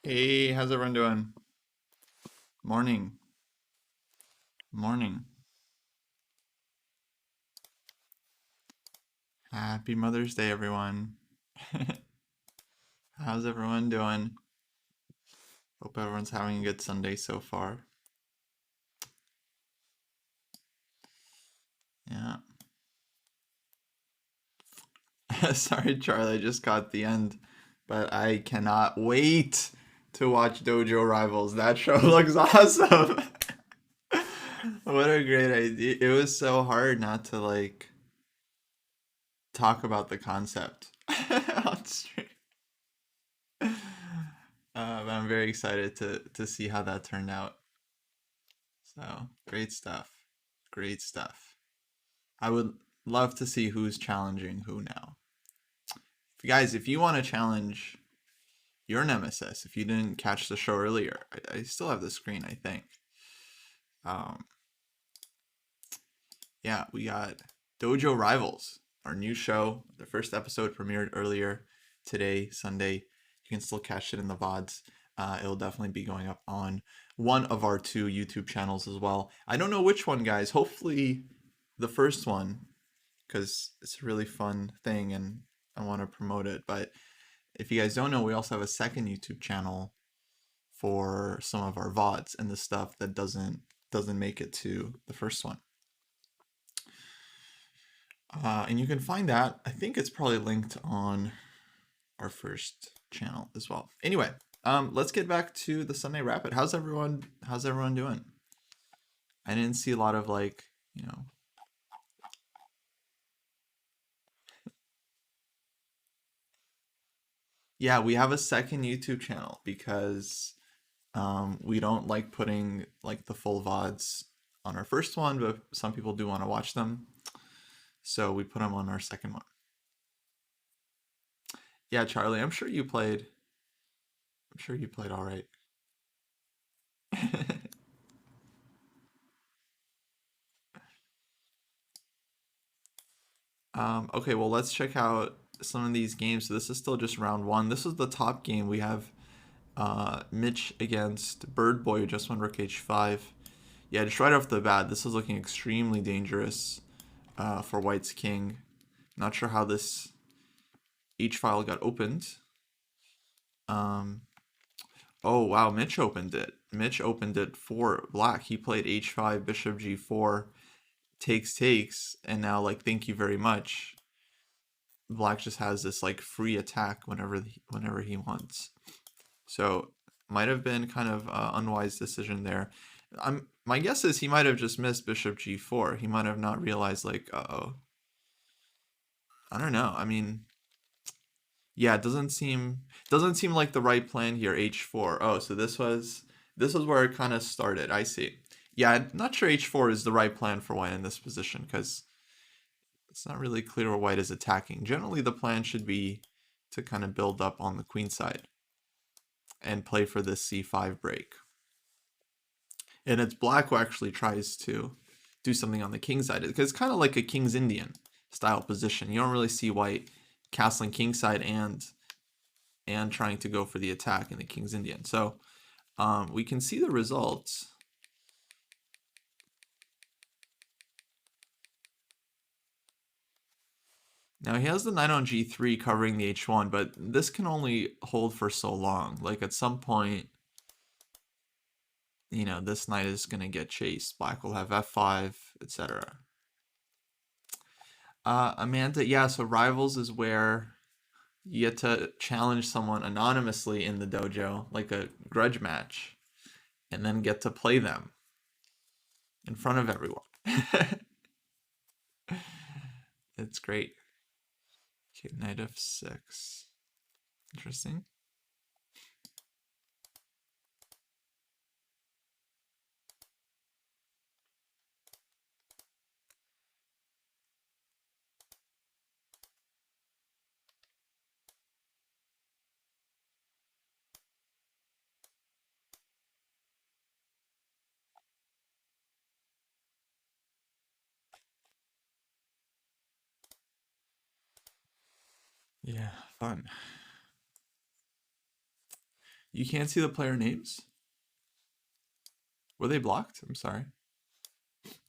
Hey, how's everyone doing? Morning. Morning. Happy Mother's Day, everyone. How's everyone doing? Hope everyone's having a good Sunday so far. Yeah. Sorry, Charlie, I just got the end, but I cannot wait to watch Dojo Rivals. That show looks awesome. What a great idea. It was so hard not to talk about the concept on stream. But I'm very excited to see how that turned out. So great stuff. Great stuff. I would love to see who's challenging who now. Guys, if you want to challenge your nemesis, if you didn't catch the show earlier, I still have the screen, I think. Um, yeah, we got Dojo Rivals, our new show. The first episode premiered earlier today, Sunday. You can still catch it in the VODs. It'll definitely be going up on one of our two YouTube channels as well. I don't know which one, guys. Hopefully, the first one, because it's a really fun thing and I want to promote it. But if you guys don't know, we also have a second YouTube channel for some of our VODs and the stuff that doesn't make it to the first one. And you can find that. I think it's probably linked on our first channel as well. Anyway, let's get back to the Sunday Rapid. How's everyone doing? I didn't see a lot of yeah, we have a second YouTube channel because we don't like putting like the full VODs on our first one, but some people do want to watch them. So we put them on our second one. Yeah, Charlie, I'm sure you played. I'm sure you played all right. Okay, well, let's check out some of these games. So this is still just round one. This is the top game. We have Mitch against Bird Boy, who just won Rook H5. Yeah, just right off the bat, this is looking extremely dangerous for White's king. Not sure how this H file got opened. Um, oh wow, Mitch opened it. Mitch opened it for Black. He played H5, Bishop G4, takes, and now like thank you very much. Black just has this like free attack whenever he wants. So might have been kind of unwise decision there. My guess is he might have just missed Bishop G4. He might have not realized like oh, I don't know. I mean, yeah, it doesn't seem like the right plan here. H4. Oh, so this was where it kind of started. I see. Yeah, I'm not sure H4 is the right plan for White in this position because it's not really clear where White is attacking. Generally, the plan should be to kind of build up on the queen side and play for this C5 break. And it's Black who actually tries to do something on the king side because it's kind of like a King's Indian style position. You don't really see White castling king side and trying to go for the attack in the King's Indian. So we can see the results. Now he has the knight on g3 covering the h1, but this can only hold for so long. Like at some point, this knight is going to get chased. Black will have f5, etc. Amanda, yeah, so Rivals is where you get to challenge someone anonymously in the dojo, like a grudge match, and then get to play them in front of everyone. It's great. Okay, knight f6. Interesting. Yeah, fun. You can't see the player names? Were they blocked? I'm sorry.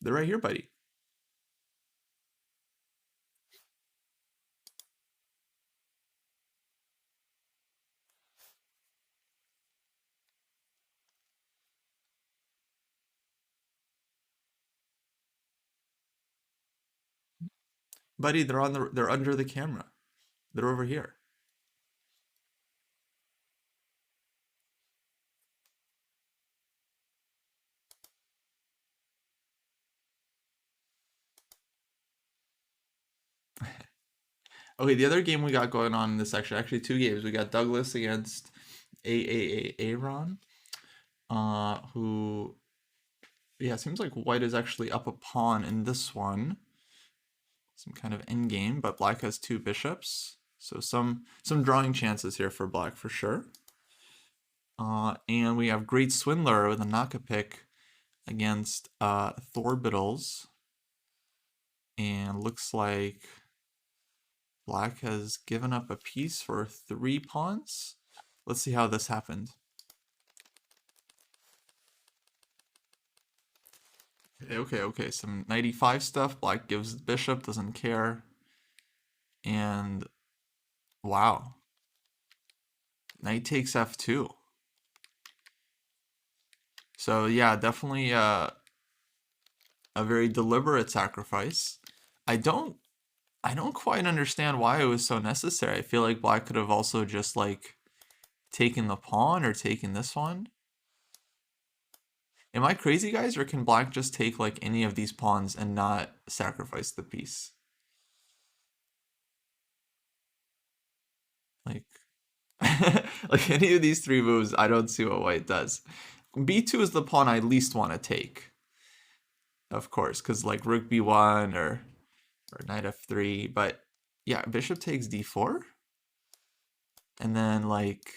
They're right here, buddy. Buddy, they're under the camera. They're over here. Okay, the other game we got going on in this section, actually two games. We got Douglas against Aaron, who, yeah, seems like white is actually up a pawn in this one. Some kind of end game, but black has two bishops. So some drawing chances here for black for sure. And we have Great Swindler with a Naka pick against Thorbidals. And looks like black has given up a piece for 3 pawns. Let's see how this happened. Okay. Some knight e5 stuff. Black gives the bishop, doesn't care. And wow. Knight takes f2. So yeah, definitely a very deliberate sacrifice. I don't quite understand why it was so necessary. I feel like black could have also just like taken the pawn or taken this one. Am I crazy, guys, or can black just take like any of these pawns and not sacrifice the piece? Like, like any of these 3 moves, I don't see what white does. B2 is the pawn I least want to take, of course, because like rook b1 or knight f3. But yeah, bishop takes d4, and then like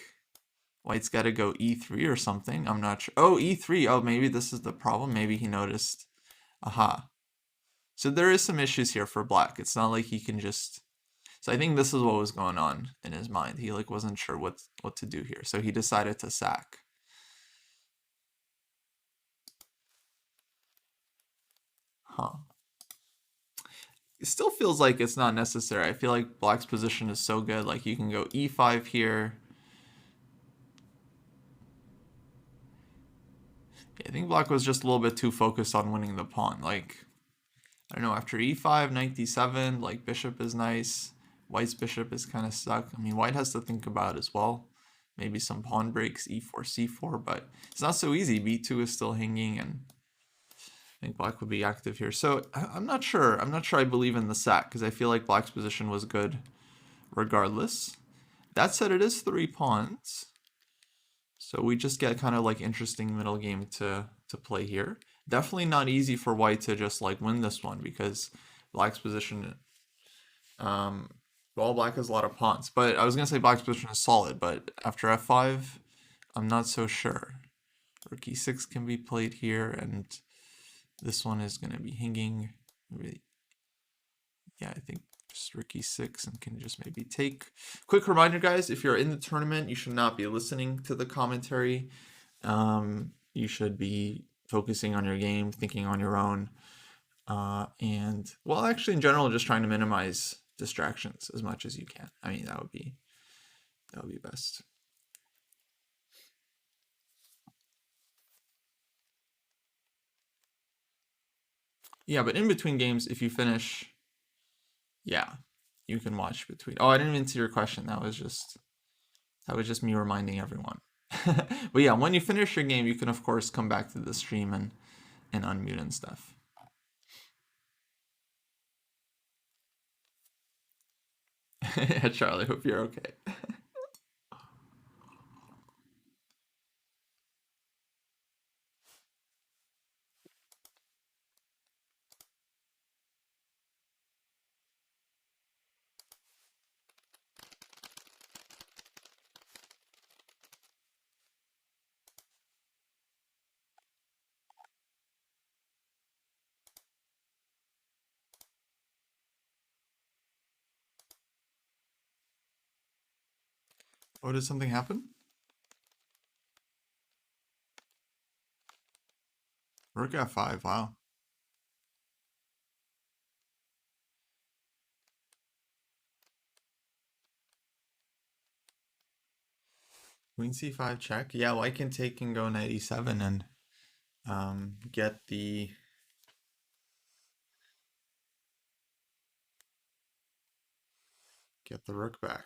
white's got to go e3 or something. I'm not sure. Oh, e3. Oh, maybe this is the problem. Maybe he noticed. Aha. So there is some issues here for black. It's not like he can just. So I think this is what was going on in his mind. He like wasn't sure what to do here. So he decided to sack. Huh. It still feels like it's not necessary. I feel like black's position is so good. Like you can go e5 here. Yeah, I think black was just a little bit too focused on winning the pawn. Like, I don't know, after e5, knight d7, like bishop is nice. White's bishop is kind of stuck. I mean, white has to think about as well. Maybe some pawn breaks, e4, c4, but it's not so easy. b2 is still hanging, and I think black would be active here. So I'm not sure. I'm not sure I believe in the sack, because I feel like black's position was good regardless. That said, it is 3 pawns. So we just get kind of like interesting middle game to play here. Definitely not easy for white to just like win this one, because black's position, well, black has a lot of pawns. But I was gonna say black's position is solid, but after f5, I'm not so sure. Rook e6 can be played here, and this one is gonna be hanging. Really, yeah, I think just rook e6 and can just maybe take. Quick reminder, guys, if you're in the tournament, you should not be listening to the commentary. You should be focusing on your game, thinking on your own, and well, actually, in general, just trying to minimize distractions as much as you can. I mean, that would be best. Yeah, but in between games, if you finish, yeah, you can watch between. Oh, I didn't even see your question. That was just me reminding everyone. But yeah, when you finish your game, you can of course come back to the stream and unmute and stuff. Yeah, Charlie, hope you're okay. Oh, did something happen? Rook f5, wow. Queen c5 check. Yeah, white can take and go knight e7 and get the rook back.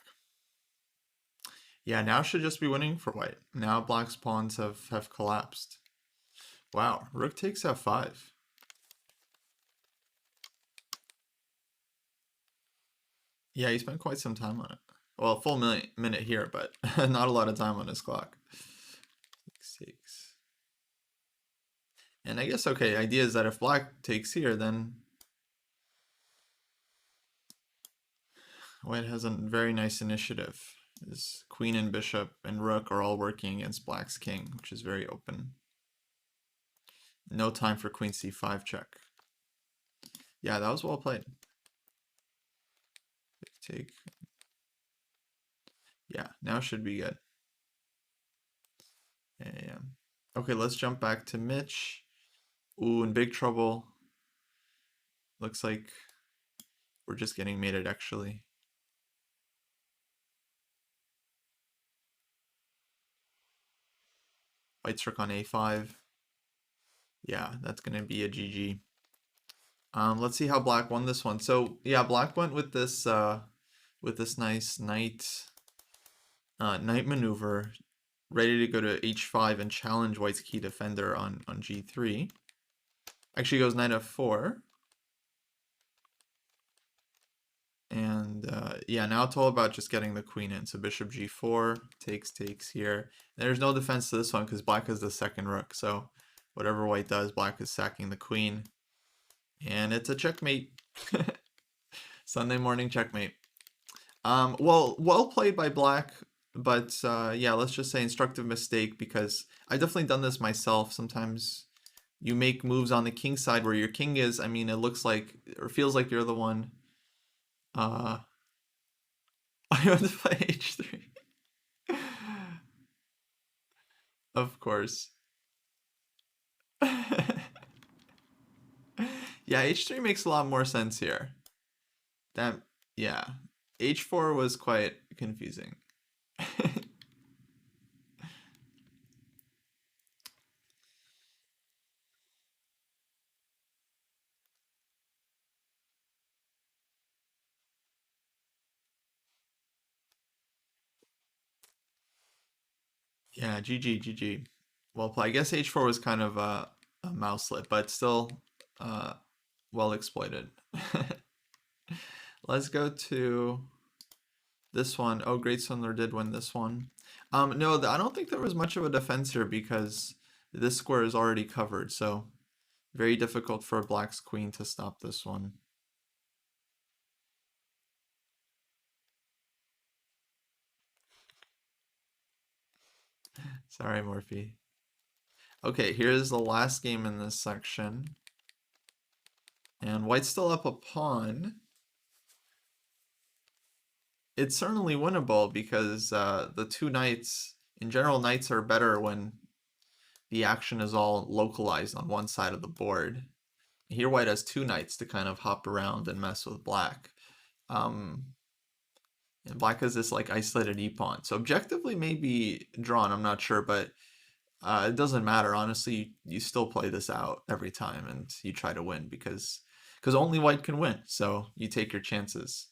Yeah, now should just be winning for white. Now black's pawns have collapsed. Wow, rook takes f5. Yeah, he spent quite some time on it. Well, a full minute here, but not a lot of time on his clock. 6. And I guess, okay, idea is that if black takes here, then white has a very nice initiative. His queen and bishop and rook are all working against black's king, which is very open. No time for queen c5 check. Yeah, that was well played. Take. Yeah, now should be good. Yeah. Okay, let's jump back to Mitch. Ooh, in big trouble. Looks like we're just getting mated, actually. White's rook on a5. Yeah, that's gonna be a GG. Let's see how black won this one. So yeah, black went with this nice knight maneuver, ready to go to h5 and challenge white's key defender on g3. Actually goes knight f4. And yeah, now it's all about just getting the queen in. So bishop g4, takes here. And there's no defense to this one because black has the second rook. So whatever white does, black is sacking the queen. And it's a checkmate. Sunday morning checkmate. Well played by black, but yeah, let's just say instructive mistake, because I've definitely done this myself. Sometimes you make moves on the king side where your king is, I mean, it looks like, or feels like you're the one. I want to play h3. Of course. Yeah, h3 makes a lot more sense here. That, yeah. h4 was quite confusing. Yeah, GG. Well played. I guess h4 was kind of a mouselet, but still well exploited. Let's go to this one. Oh, Great Swindler did win this one. No, I don't think there was much of a defense here because this square is already covered, so very difficult for black's queen to stop this one. Sorry, Morphe. Okay, here's the last game in this section. And white's still up a pawn. It's certainly winnable because the two knights, in general, knights are better when the action is all localized on one side of the board. Here white has two knights to kind of hop around and mess with black. And black has this like isolated e-pawn. So objectively may be drawn, I'm not sure, but it doesn't matter. Honestly, you still play this out every time and you try to win because only white can win. So you take your chances.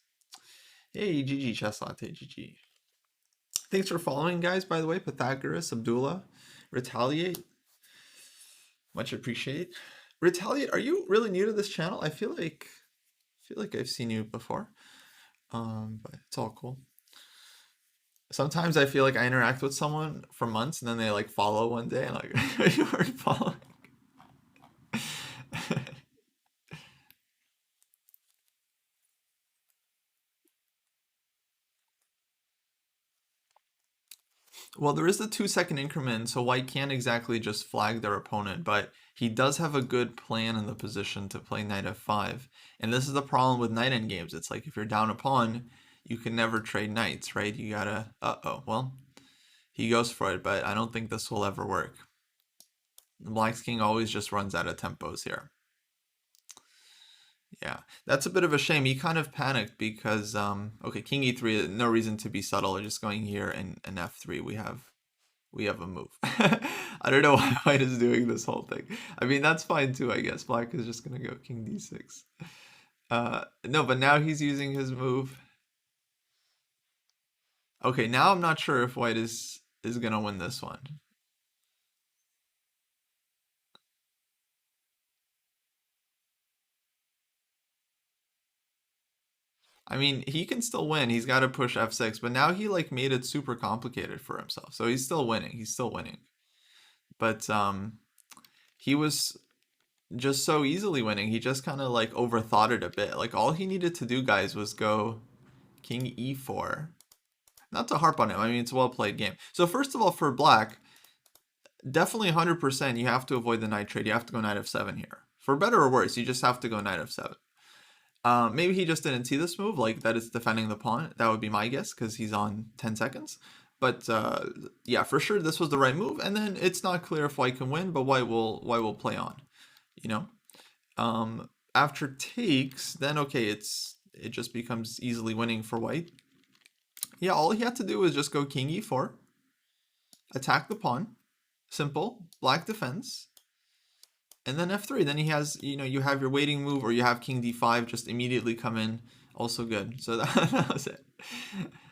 Hey, GG Chess Latte, GG. Thanks for following, guys, by the way. Pythagoras, Abdullah, Retaliate. Much appreciate. Retaliate, are you really new to this channel? I feel like I've seen you before. But it's all cool. Sometimes I feel like I interact with someone for months and then they like follow one day and like you weren't following. Well, there is the 2-second increment, so white can't exactly just flag their opponent, but he does have a good plan in the position to play knight f5. And this is the problem with knight endgames. It's like if you're down a pawn, you can never trade knights, right? You gotta, well, he goes for it, but I don't think this will ever work. Black's king always just runs out of tempos here. Yeah, that's a bit of a shame. He kind of panicked because okay, king e3, no reason to be subtle. Just going here and f3, we have a move. I don't know why white is doing this whole thing. I mean, that's fine too, I guess. Black is just gonna go king d6. No, but now he's using his move. Okay, now I'm not sure if white is gonna win this one. I mean, he can still win. He's got to push f6, but now he like made it super complicated for himself. So he's still winning. He's still winning. But he was just so easily winning. He just kind of like overthought it a bit. Like all he needed to do, guys, was go king e4. Not to harp on him. I mean, it's a well played game. So first of all, for black, definitely 100% you have to avoid the knight trade. You have to go knight f7 here. For better or worse, you just have to go knight f7. Maybe he just didn't see this move, like that it's defending the pawn. That would be my guess because he's on 10 seconds. But yeah, for sure this was the right move. And then it's not clear if white can win, but white will play on. You know, after takes, then okay, it just becomes easily winning for white. Yeah, all he had to do was just go king e4, attack the pawn, simple. Black defends, and then f3. Then he has, you have your waiting move, or you have king d5 just immediately come in. Also good. So that was it.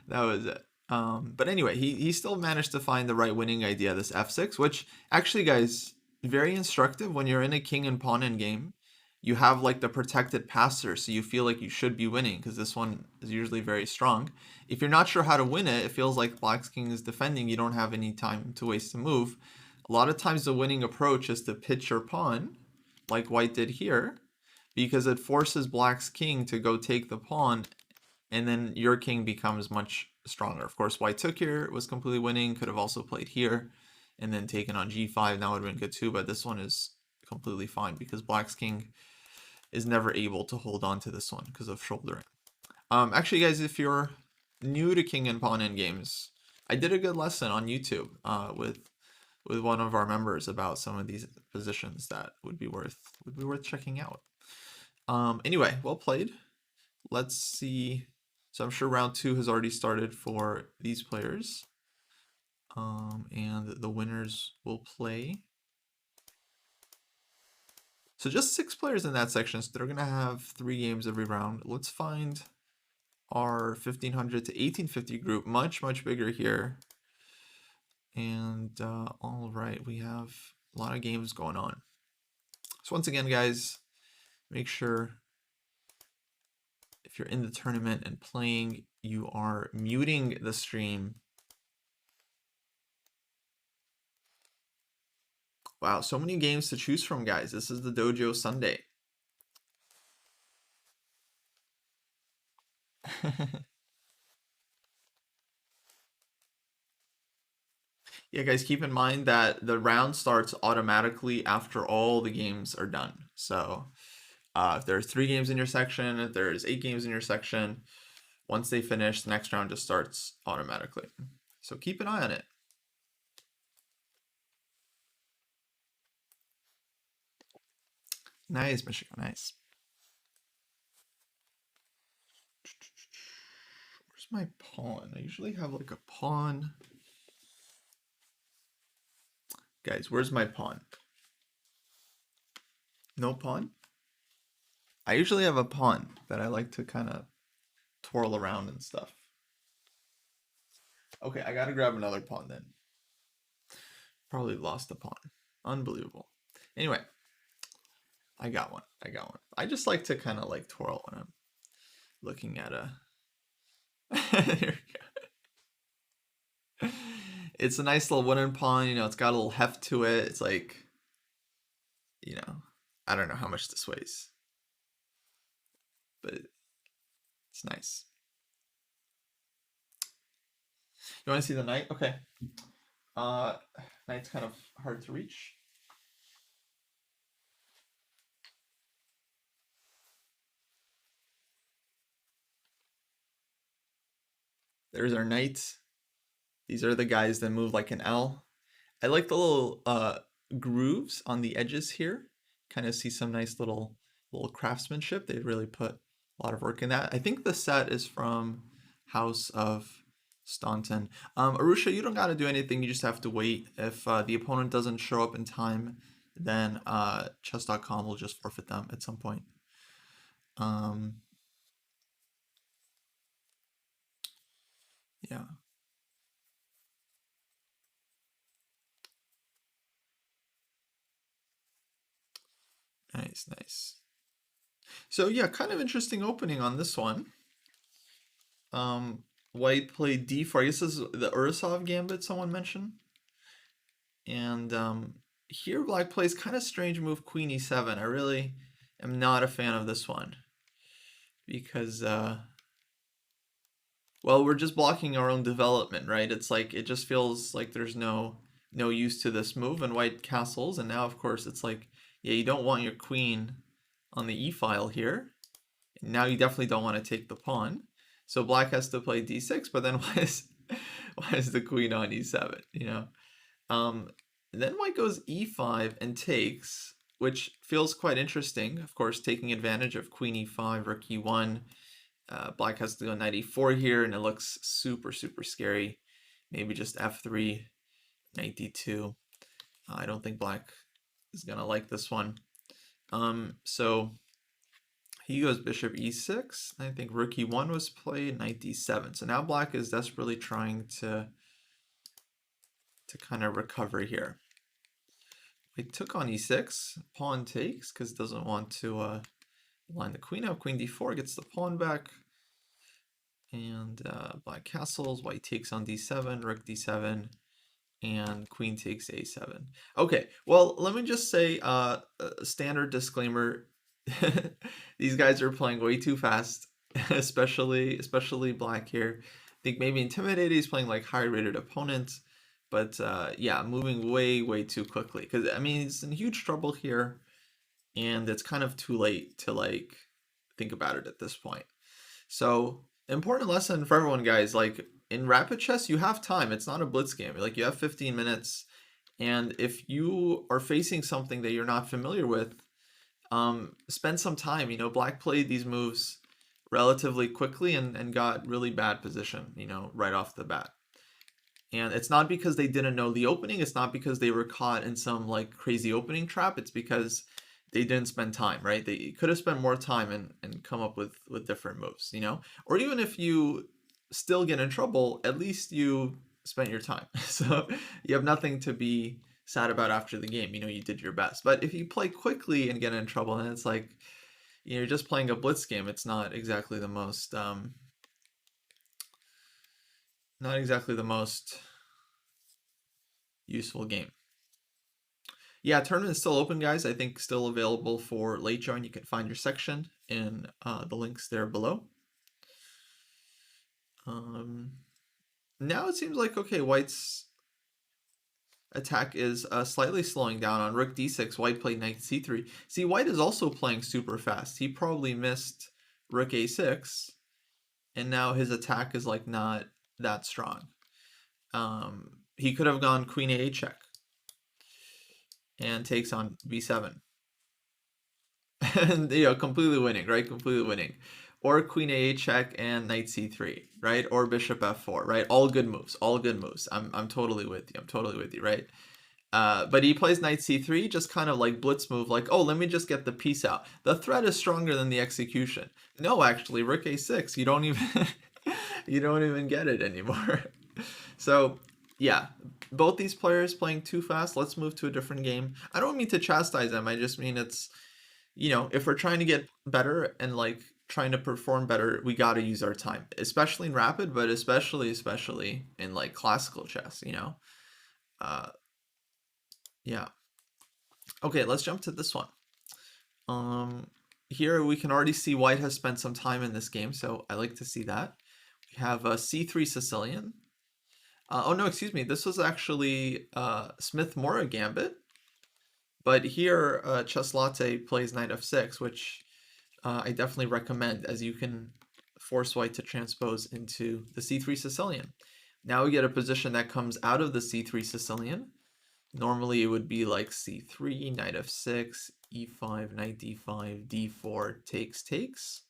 That was it. But anyway, he still managed to find the right winning idea, this f6, which actually, guys, very instructive when you're in a king and pawn end game. You have like the protected passer, so you feel like you should be winning because this one is usually very strong. If you're not sure how to win it, it feels like black's king is defending. You don't have any time to waste a move. A lot of times the winning approach is to pitch your pawn, like white did here, because it forces black's king to go take the pawn, and then your king becomes much stronger. Of course, white took here, was completely winning, could have also played here, and then taken on g5, that would have been good too, but this one is completely fine because black's king is never able to hold on to this one because of shouldering. Actually, guys, if you're new to king and pawn end games, I did a good lesson on YouTube with one of our members about some of these positions that would be worth checking out. Anyway, well played. Let's see. So I'm sure round 2 has already started for these players. And the winners will play. So just 6 players in that section, so they're going to have 3 games every round. Let's find our 1500 to 1850 group, much bigger here. And all right, we have a lot of games going on. So once again, guys, make sure if you're in the tournament and playing, you are muting the stream. Wow, so many games to choose from, guys. This is the Dojo Sunday. Yeah, guys, keep in mind that the round starts automatically after all the games are done. So if there's 3 games in your section, if there's 8 games in your section, once they finish, the next round just starts automatically. So keep an eye on it. Nice, Michiko, nice. Where's my pawn? I usually have like a pawn. Guys, where's my pawn? No pawn? I usually have a pawn that I like to kind of twirl around and stuff. Okay, I gotta grab another pawn then. Probably lost a pawn. Unbelievable. Anyway, I got one. I got one. I just like to kind of like twirl when I'm looking at a. There we go. It's a nice little wooden pawn. It's got a little heft to it. It's like, I don't know how much this weighs, but it's nice. You want to see the knight? Okay. Knight's kind of hard to reach. There's our knight. These are the guys that move like an L. I like the little grooves on the edges here. Kind of see some nice little craftsmanship. They really put a lot of work in that. I think the set is from House of Staunton. Arusha, you don't got to do anything. You just have to wait. If the opponent doesn't show up in time, then chess.com will just forfeit them at some point. Yeah. Nice, nice. So yeah, kind of interesting opening on this one. White played d4. I guess this is the Urasov gambit someone mentioned. And here black plays kind of strange move queen e7. I really am not a fan of this one. Because, well, we're just blocking our own development, right? It's like, it just feels like there's no use to this move, and white castles. And now, of course, it's like, yeah, you don't want your queen on the e-file here. Now you definitely don't want to take the pawn. So black has to play d6, but then why is the queen on e7, you know? Then white goes e5 and takes, which feels quite interesting. Of course, taking advantage of queen e5, rook e1. Black has to go knight e4 here, and it looks super, super scary. Maybe just f3, knight d2. I don't think black is going to like this one. So he goes bishop e6. I think rook e1 was played, knight d7. So now black is desperately trying to kind of recover here. We took on e6. Pawn takes because it doesn't want to line the queen up. Queen d4 gets the pawn back. And black castles. White takes on d7, rook d7, and queen takes a7. Okay, well, let me just say a standard disclaimer. These guys are playing way too fast, especially black here. I think maybe Intimidated, he's playing like high rated opponents, but yeah, moving way too quickly. Because I mean, he's in huge trouble here, and it's kind of too late to like think about it at this point. So important lesson for everyone, guys. Like in rapid chess, you have time. It's not a blitz game. Like you have 15 minutes, and if you are facing something that you're not familiar with, spend some time. You know, black played these moves relatively quickly and got really bad position, you know, right off the bat. And it's not because they didn't know the opening. It's not because they were caught in some like crazy opening trap. It's because they didn't spend time, right? They could have spent more time and come up with different moves, you know? Or even if you still get in trouble, at least you spent your time. So you have nothing to be sad about after the game. You know, you did your best. But if you play quickly and get in trouble, then it's like, you know, you're just playing a blitz game. It's not exactly the most, useful game. Yeah, tournament is still open, guys. I think still available for late join. You can find your section in the links there below. Now it seems like, okay, white's attack is slightly slowing down on rook d6. White played knight c3. See, white is also playing super fast. He probably missed rook a6, and now his attack is like not that strong. He could have gone queen a8 check and takes on b7. And, you know, completely winning, right? Completely winning. Or queen a8 check and knight c3, right? Or bishop f4, right? All good moves, all good moves. I'm totally with you. I'm totally with you, right? But he plays knight c3, just kind of like blitz move, like, oh, let me just get the piece out. The threat is stronger than the execution. No, actually, rook a6, you don't even you don't even get it anymore. So yeah, both these players playing too fast. Let's move to a different game. I don't mean to chastise them. I just mean it's, you know, if we're trying to get better and like trying to perform better, we got to use our time, especially in rapid, but especially in like classical chess, you know? Yeah. Okay, let's jump to this one. Here we can already see white has spent some time in this game, so I like to see that. We have a c3 Sicilian. Oh no, excuse me. This was actually Smith-Morra gambit, but here Chess Latte plays knight f6, which I definitely recommend, as you can force white to transpose into the c3 Sicilian. Now we get a position that comes out of the c3 Sicilian, Normally it would be like c3, knight f6, e5, knight d5, d4, takes.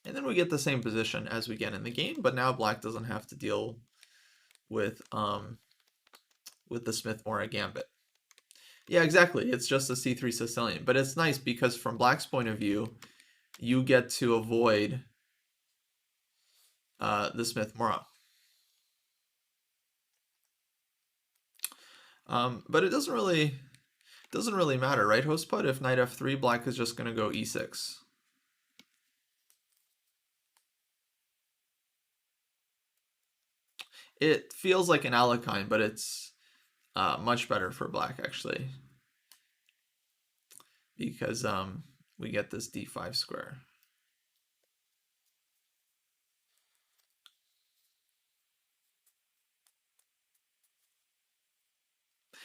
And then we get the same position as we get in the game, but now black doesn't have to deal with the Smith-Morra gambit. Yeah, exactly. It's just a c3 Sicilian, but it's nice because from black's point of view, you get to avoid the Smith-Morra. But it doesn't really matter, right, Hostput? If knight f3, black is just going to go e6. It feels like an Alekhine, but it's much better for black, actually. Because we get this d5 square.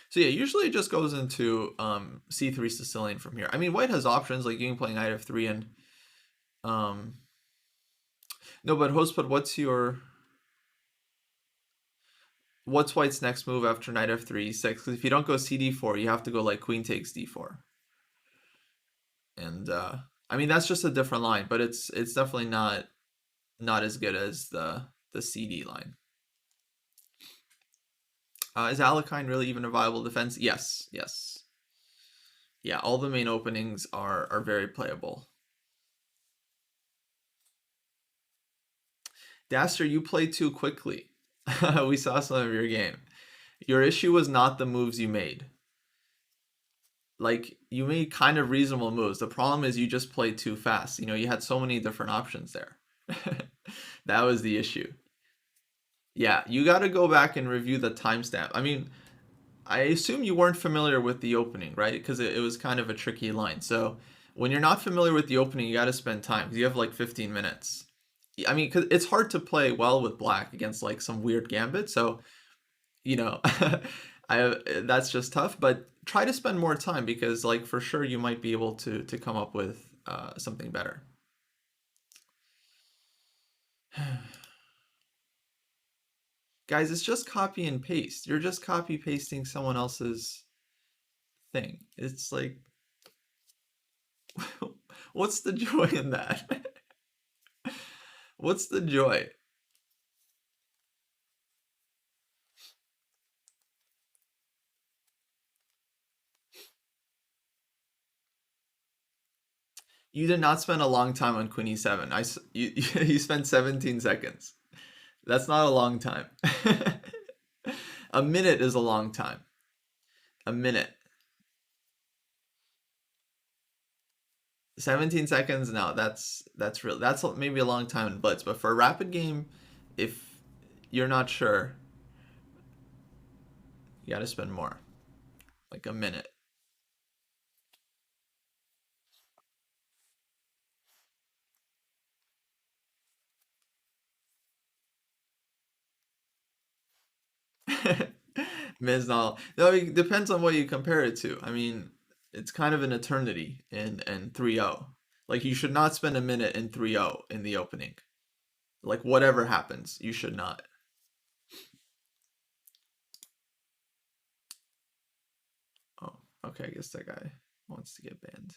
So yeah, usually it just goes into c3 Sicilian from here. I mean, white has options, like you can play knight f3 and... no, but Hostput, what's white's next move after knight f3, e6? Because if you don't go cd4, you have to go like queen takes d4. And I mean, that's just a different line, but it's definitely not as good as the CD line. Is Alekhine really even a viable defense? Yes. Yeah, all the main openings are very playable. Daster, you play too quickly. We saw some of your game. Your issue was not the moves you made. Like, you made kind of reasonable moves. The problem is you just played too fast. You know, you had so many different options there. That was the issue. Yeah, you got to go back and review the timestamp. I mean, I assume you weren't familiar with the opening, right? Because it was kind of a tricky line. So when you're not familiar with the opening, you got to spend time because you have like 15 minutes. I mean, cause it's hard to play well with black against like some weird gambit. So, you know, that's just tough. But try to spend more time because, like, for sure you might be able to come up with something better. Guys, it's just copy and paste. You're just copy pasting someone else's thing. It's like, what's the joy in that? What's the joy? You did not spend a long time on Queen E7. You spent 17 seconds. That's not a long time. A minute is a long time. A minute. 17 seconds? No, that's real. That's maybe a long time in Blitz, but for a rapid game, if you're not sure, you got to spend more. Like a minute. Mesnal. No, it depends on what you compare it to. I mean, it's kind of an eternity in 3-0. Like you should not spend a minute in 3-0 in the opening. Like whatever happens, you should not. Oh, okay, I guess that guy wants to get banned.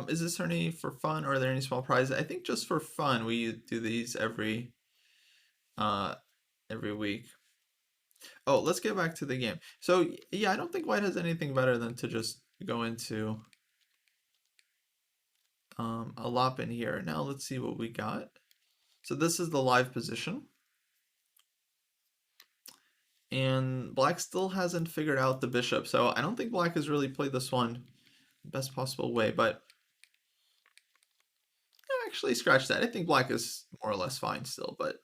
Is this only for fun or are there any small prizes? I think just for fun. We do these uh every week. Oh, let's get back to the game. So yeah, I don't think white has anything better than to just go into a lop in here. Now let's see what we got. So this is the live position. And black still hasn't figured out the bishop. So I don't think black has really played this one the best possible way, but actually scratch that. I think black is more or less fine still, but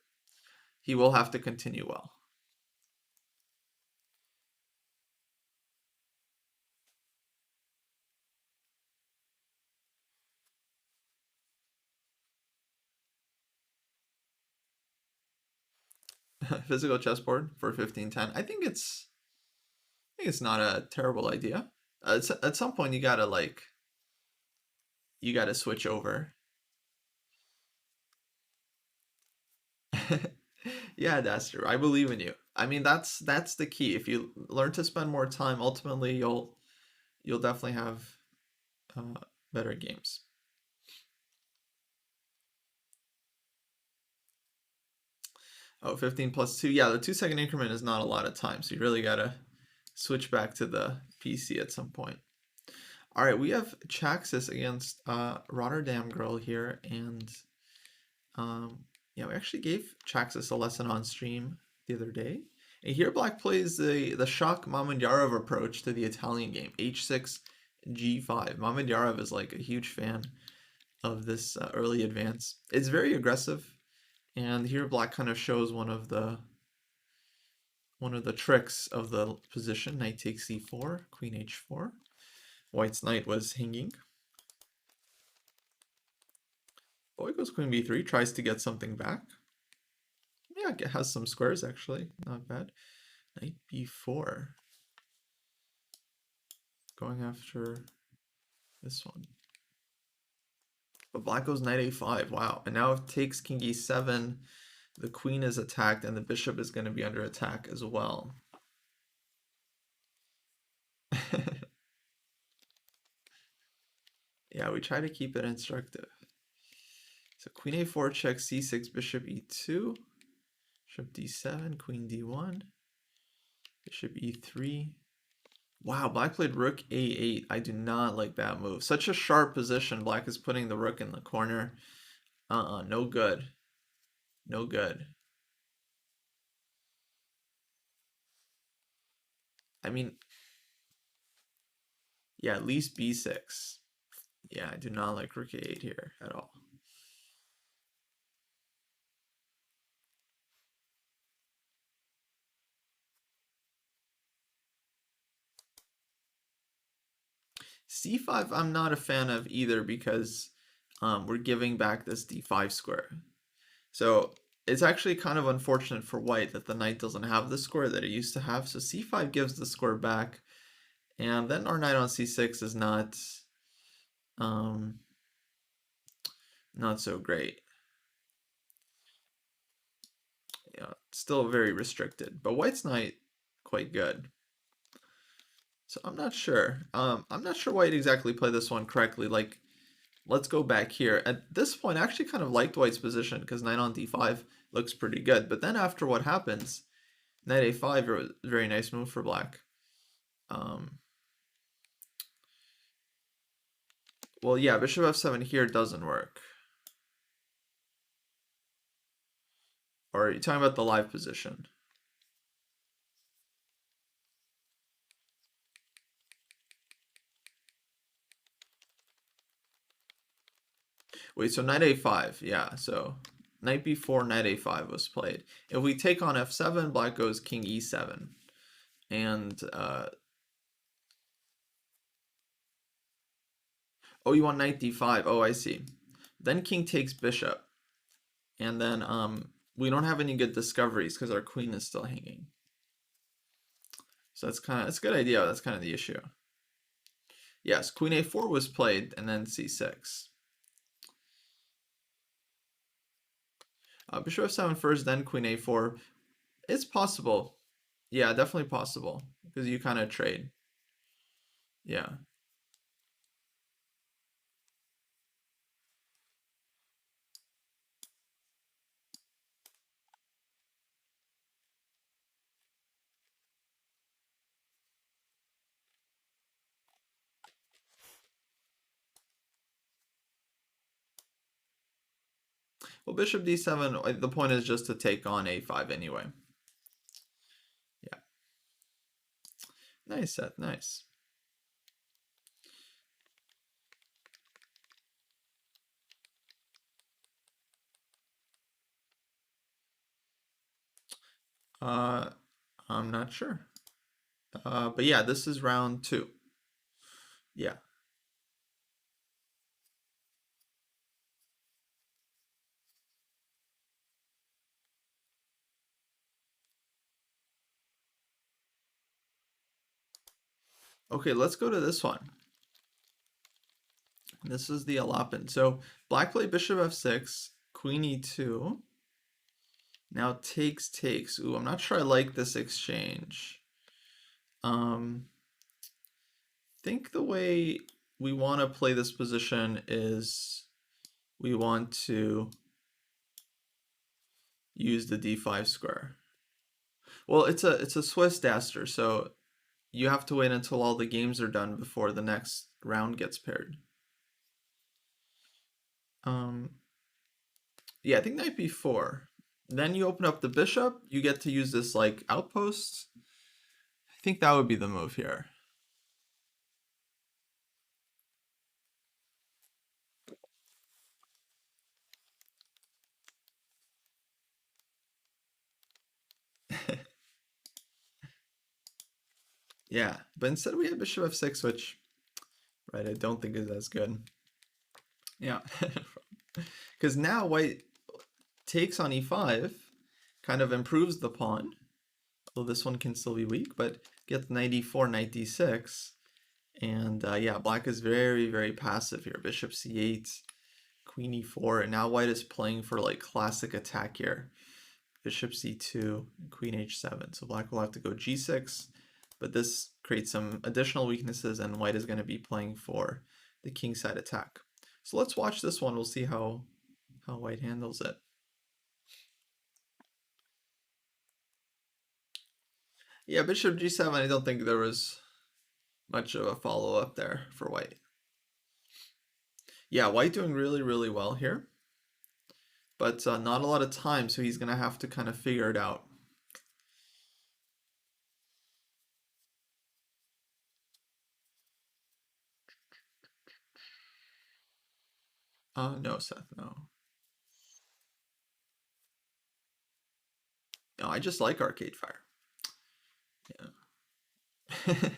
he will have to continue well. Physical chessboard for 1510. I think it's not a terrible idea. At some point you gotta switch over. Yeah, Daster, I believe in you. I mean, that's the key. If you learn to spend more time, ultimately you'll definitely have uh, better games. Oh, 15 plus 2. Yeah, the 2 second increment is not a lot of time, so you really gotta switch back to the PC at some point. All right, we have Chaxis against Rotterdam Girl here, and um, yeah, we actually gave Chaxis a lesson on stream the other day. And here Black plays the Shak Mamedyarov approach to the Italian game, h6, g5. Mamedyarov is like a huge fan of this early advance. It's very aggressive, and here Black kind of shows one of the tricks of the position. Knight takes c4, queen h4. White's knight was hanging. White goes queen b3, tries to get something back. Yeah, it has some squares actually, not bad. Knight b4. Going after this one. But black goes knight a5, wow. And now if it takes king e7, the queen is attacked and the bishop is going to be under attack as well. Yeah, we try to keep it instructive. So queen a4 checks c6, bishop e2, bishop d7, queen d1, bishop e3. Wow, black played rook a8. I do not like that move. Such a sharp position. Black is putting the rook in the corner. No good. No good. I mean, yeah, at least b6. Yeah, I do not like rook a8 here at all. c5 I'm not a fan of either because we're giving back this d5 square. So it's actually kind of unfortunate for white that the knight doesn't have the square that it used to have. So c5 gives the square back, and then our knight on c6 is um, not so great. Yeah, still very restricted, but white's knight quite good. So I'm not sure. I'm not sure white exactly played this one correctly. Like, let's go back here. At this point, I actually kind of liked white's position because knight on d5 looks pretty good. But then after what happens, knight a5, very nice move for black. Well, yeah, bishop f7 here doesn't work. Or are you talking about the live position? Wait, so knight a5, yeah, so knight b4, knight a5 was played. If we take on f7, black goes king e7. And, oh, you want knight d5, oh, I see. Then king takes bishop. And then we don't have any good discoveries because our queen is still hanging. So that's a good idea, that's kind of the issue. Yes, queen a4 was played, and then c6. Bishop f7 first, then queen a4. It's possible. Yeah, definitely possible. Because you kind of trade. Yeah. Well, bishop d7, the point is just to take on a5 anyway. Yeah. Nice set, nice. Uh, I'm not sure. But yeah, this is round 2. Yeah. Okay, let's go to this one. This is the Alapin. So black played bishop f6, queen e2. Now takes. Ooh, I'm not sure I like this exchange. Think the way we want to play this position is we want to use the d5 square. Well, it's a Swiss Daster, so you have to wait until all the games are done before the next round gets paired. Yeah, I think knight b4. Then you open up the bishop, you get to use this like outpost. I think that would be the move here. Yeah, but instead we have bishop f6, which, right, I don't think is as good. Yeah, because now white takes on e5, kind of improves the pawn. Although this one can still be weak, but gets knight e4, knight d6. And yeah, black is very, very passive here. Bishop c8, queen e4, and now white is playing for like classic attack here. Bishop c2, queen h7. So black will have to go g6, but this creates some additional weaknesses, and white is going to be playing for the kingside attack. So let's watch this one. We'll see how white handles it. Yeah, bishop g7, I don't think there was much of a follow-up there for white. Yeah, white doing really, really well here. But not a lot of time, so he's going to have to kind of figure it out. No, Seth, no. No, I just like Arcade Fire. Yeah.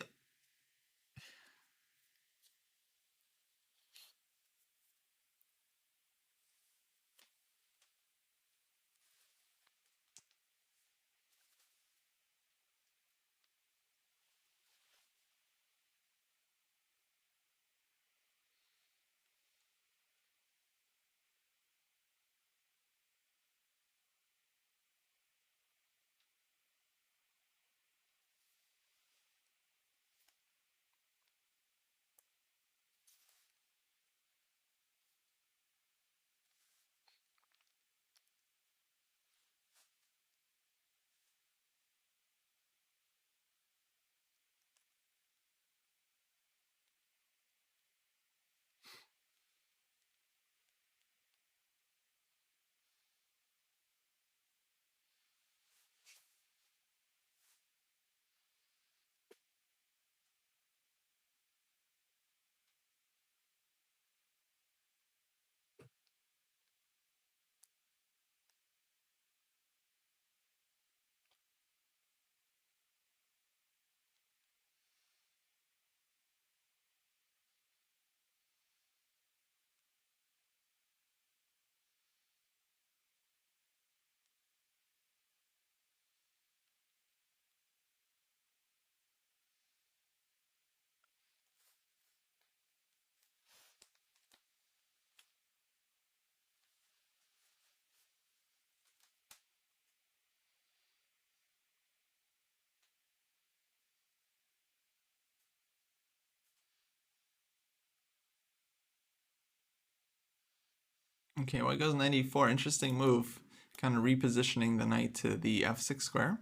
Okay, white goes knight e4. Interesting move. Kind of repositioning the knight to the f6 square.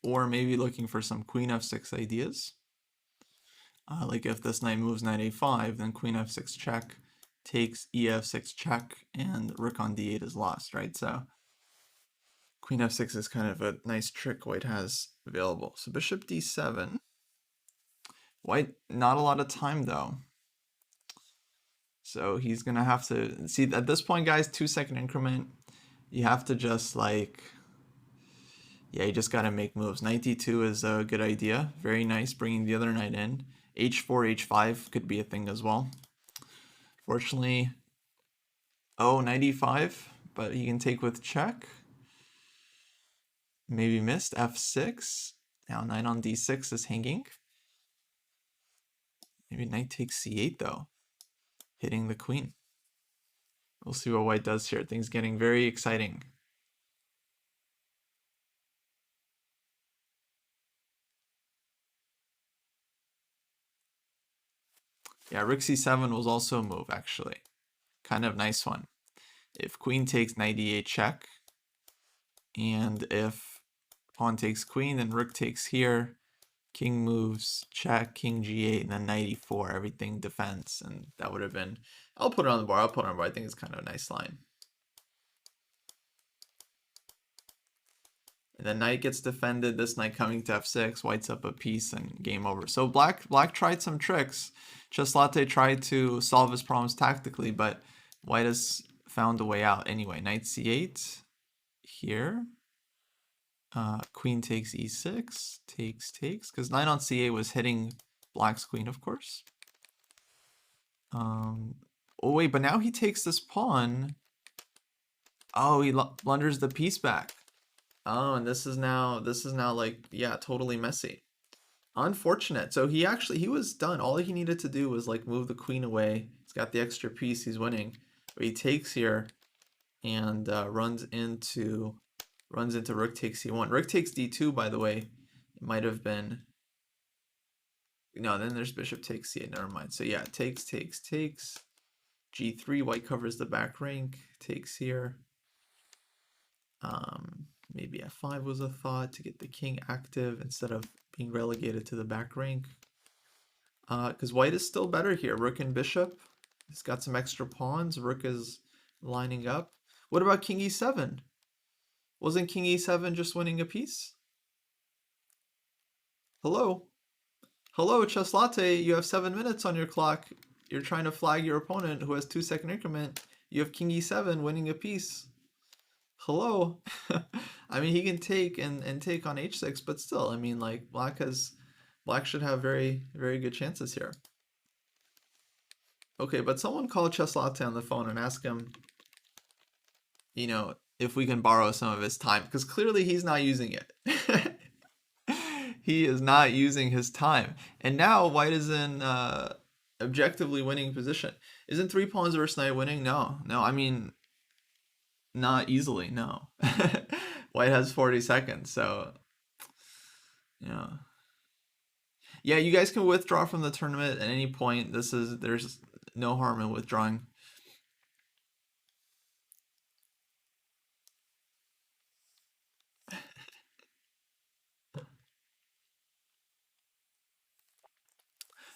Or maybe looking for some queen f6 ideas. Like if this knight moves knight a5, then queen f6 check, takes ef6 check, and rook on d8 is lost, right? So queen f6 is kind of a nice trick white has available. So bishop d7. White, not a lot of time though. So he's gonna have to, see at this point guys, 2-second increment, you have to just like, yeah, you just gotta make moves. Knight d2 is a good idea. Very nice, bringing the other knight in. h4, h5 could be a thing as well. Fortunately, oh, knight e5, but he can take with check. Maybe missed, f6. Now knight on d6 is hanging. Maybe knight takes c8 though, hitting the queen. We'll see what white does here. Things getting very exciting. Yeah, rook c7 was also a move, actually. Kind of nice one. If queen takes knight e8 check, and if pawn takes queen, then rook takes here, king moves, check, king g8, and then knight e4, everything defends, and that would have been, I'll put it on the board, I think it's kind of a nice line. And then knight gets defended, this knight coming to f6, white's up a piece, and game over. So black tried some tricks. Chess tried to solve his problems tactically, but white has found a way out. Anyway, knight c8 here. Queen takes e6, takes, because knight on c8 was hitting black's queen, of course. Oh wait, but now he takes this pawn. Oh, he blunders the piece back. Oh, and this is now like, yeah, totally messy. Unfortunate. So he was done. All he needed to do was like move the queen away. He's got the extra piece. He's winning. But he takes here and runs into rook takes c1. Rook takes d2, by the way. It might have been. No, then there's bishop takes c8. Never mind. So yeah, takes. g3. White covers the back rank. Takes here. Maybe f5 was a thought to get the king active instead of being relegated to the back rank. Because white is still better here. Rook and bishop. He's got some extra pawns. Rook is lining up. What about king e7? Wasn't king e7 just winning a piece? Hello? Hello, Chess Latte. You have 7 minutes on your clock. You're trying to flag your opponent who has 2-second increment. You have king e7 winning a piece. Hello. I mean, he can take and take on h6, but still, I mean, like, black should have very, very good chances here. Okay, but someone call Chess Latte on the phone and ask him, you know, if we can borrow some of his time, because clearly he's not using it. He is not using his time. And now white is in objectively winning position. Isn't 3 pawns versus knight winning? No, I mean, not easily, no. White has 40 seconds, so yeah. Yeah, you guys can withdraw from the tournament at any point. There's no harm in withdrawing.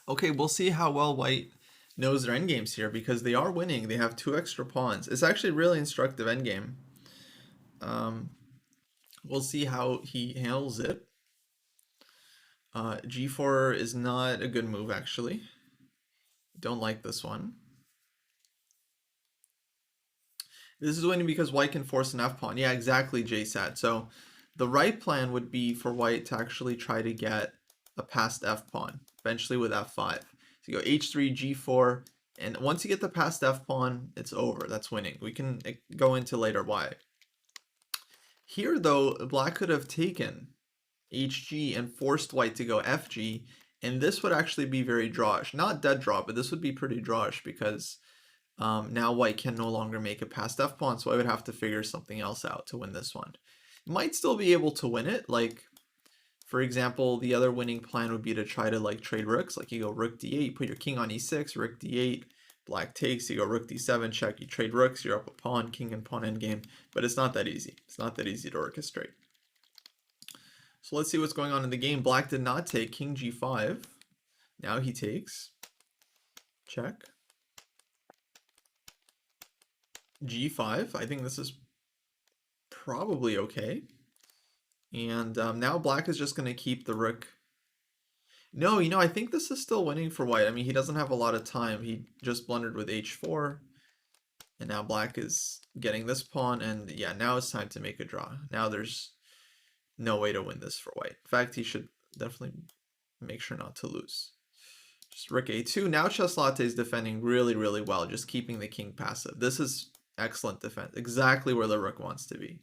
Okay, we'll see how well white knows their endgames here, because they are winning. They have 2 extra pawns. It's actually really instructive endgame. We'll see how he handles it. G4 is not a good move, actually. Don't like this one. This is winning because white can force an f-pawn. Yeah, exactly, JSAT. So the right plan would be for white to actually try to get a passed f-pawn, eventually with f5. So you go h3, g4, and once you get the passed f-pawn, it's over. That's winning. We can go into later why. Here, though, black could have taken hg and forced white to go fg, and this would actually be very drawish. Not dead draw, but this would be pretty drawish because now white can no longer make a passed f-pawn, so I would have to figure something else out to win this one. Might still be able to win it, like, for example, the other winning plan would be to try to, like, trade rooks. Like, you go rook d8, you put your king on e6, rook d8, black takes, you go rook d7, check, you trade rooks, you're up a pawn, king and pawn endgame, but it's not that easy. It's not that easy to orchestrate. So let's see what's going on in the game. Black did not take king g5. Now he takes. Check. g5. I think this is probably okay. And now black is just going to keep the rook. No, you know, I think this is still winning for white. I mean, he doesn't have a lot of time. He just blundered with h4. And now black is getting this pawn. And yeah, now it's time to make a draw. Now there's no way to win this for white. In fact, he should definitely make sure not to lose. Just rook a2. Now Chess Latte is defending really, really well, just keeping the king passive. This is excellent defense. Exactly where the rook wants to be.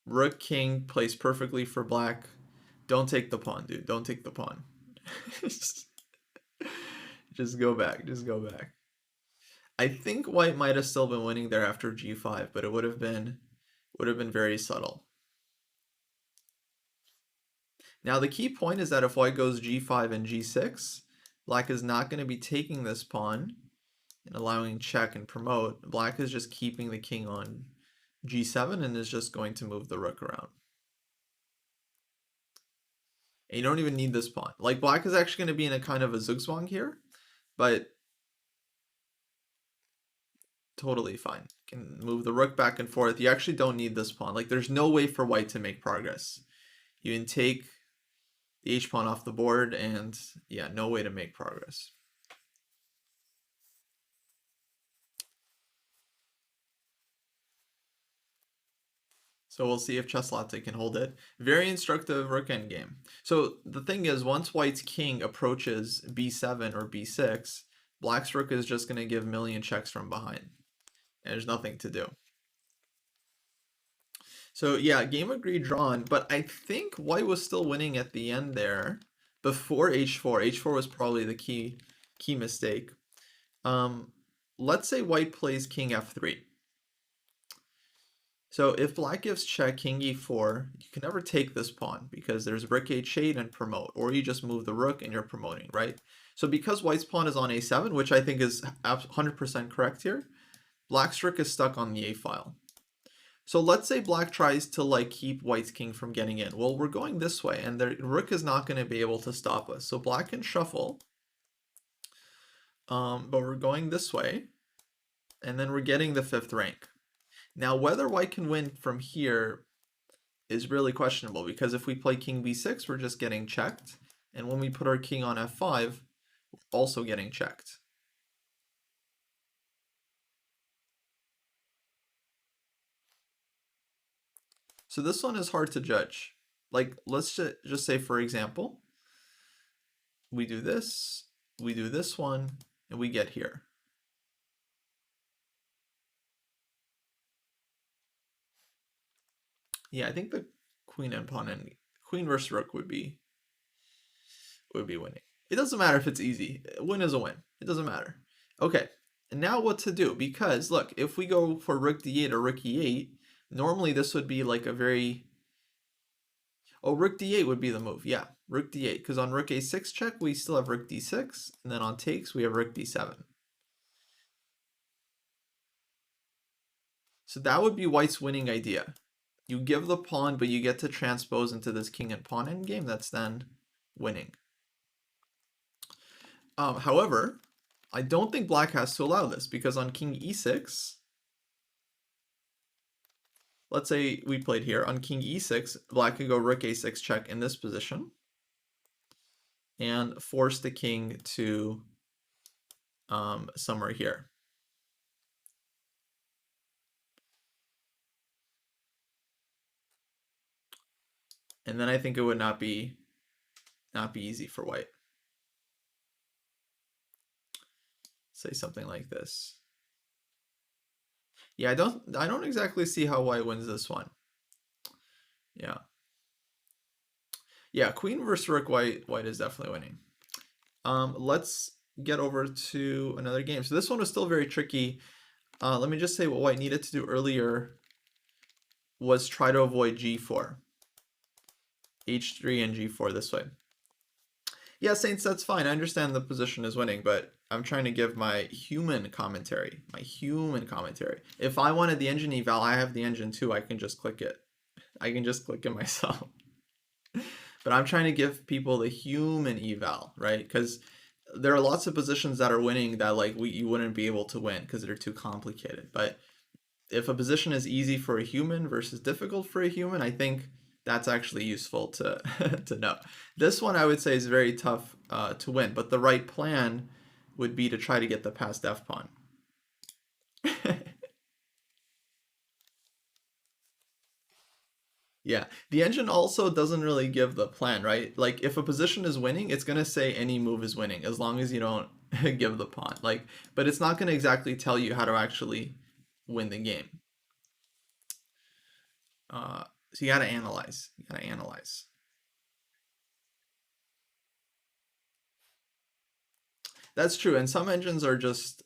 Rook king plays perfectly for black. Don't take the pawn, dude. Don't take the pawn. Just go back. Just go back. I think white might have still been winning there after g5, but it would have been very subtle. Now the key point is that if white goes g5 and g6, black is not going to be taking this pawn and allowing check and promote. Black is just keeping the king on g7 and is just going to move the rook around. And you don't even need this pawn. Like, black is actually going to be in a kind of a zugzwang here, but totally fine. Can move the rook back and forth. You actually don't need this pawn. Like, there's no way for white to make progress. You can take the h pawn off the board, and yeah, no way to make progress. So we'll see if Chess-Latte can hold it. Very instructive rook endgame. So the thing is, once white's king approaches b7 or b6, black's rook is just going to give million checks from behind. And there's nothing to do. So yeah, game agreed drawn, but I think white was still winning at the end there before h4. h4 was probably the key mistake. Let's say white plays king f3. So if black gives check, king e4, you can never take this pawn because there's rook h8 and promote, or you just move the rook and you're promoting, right? So because white's pawn is on a7, which I think is 100% correct here, black's rook is stuck on the a file. So let's say black tries to like keep white's king from getting in. Well, we're going this way and the rook is not going to be able to stop us. So black can shuffle, but we're going this way and then we're getting the 5th rank. Now, whether white can win from here is really questionable because if we play king b6, we're just getting checked. And when we put our king on f5, we're also getting checked. So this one is hard to judge. Like, let's just say, for example, we do this one, and we get here. Yeah, I think the queen and pawn and queen versus rook would be winning. It doesn't matter if it's easy. A win is a win. It doesn't matter. Okay, and now what to do? Because look, if we go for rook d8 or rook e8, normally this would be like a very... Oh, rook d8 would be the move. Yeah, rook d8. Because on rook a6 check, we still have rook d6. And then on takes, we have rook d7. So that would be white's winning idea. You give the pawn, but you get to transpose into this king and pawn endgame. That's then winning. However, I don't think black has to allow this because on king e6, let's say we played here. On king e6, black could go rook a6 check in this position and force the king to somewhere here. And then I think it would not be easy for white. Say something like this. Yeah, I don't exactly see how white wins this one. Yeah. Yeah, queen versus rook, white is definitely winning. Let's get over to another game. So this one was still very tricky. Let me just say what white needed to do earlier was try to avoid g4. h3 and g4 this way. Yeah, Saints, that's fine. I understand the position is winning, but I'm trying to give my human commentary. If I wanted the engine eval, I have the engine too. I can just click it. I can just click it myself. But I'm trying to give people the human eval, right? Because there are lots of positions that are winning that like you wouldn't be able to win because they're too complicated. But if a position is easy for a human versus difficult for a human, I think that's actually useful to to know. This one I would say is very tough to win, but the right plan would be to try to get the passed f pawn. Yeah, the engine also doesn't really give the plan, right? Like if a position is winning, it's gonna say any move is winning as long as you don't give the pawn. Like, but it's not gonna exactly tell you how to actually win the game. So you gotta analyze. That's true, and some engines are just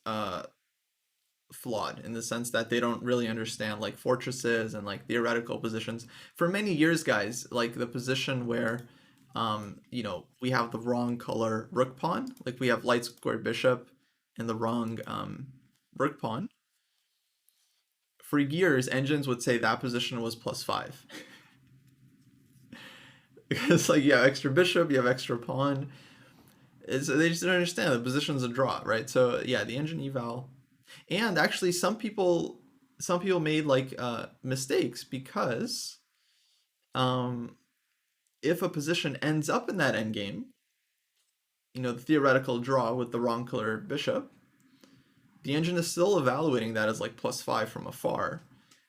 flawed in the sense that they don't really understand like fortresses and like theoretical positions. For many years, guys, like the position where we have the wrong color rook pawn, like we have light square bishop and the wrong rook pawn. For years, engines would say that position was +5. Because like you have extra bishop, you have extra pawn. They just don't understand the position's a draw, right? So yeah, the engine eval, and actually some people made like mistakes because um, if a position ends up in that endgame, the theoretical draw with the wrong color bishop, the engine is still evaluating that as like +5 from afar.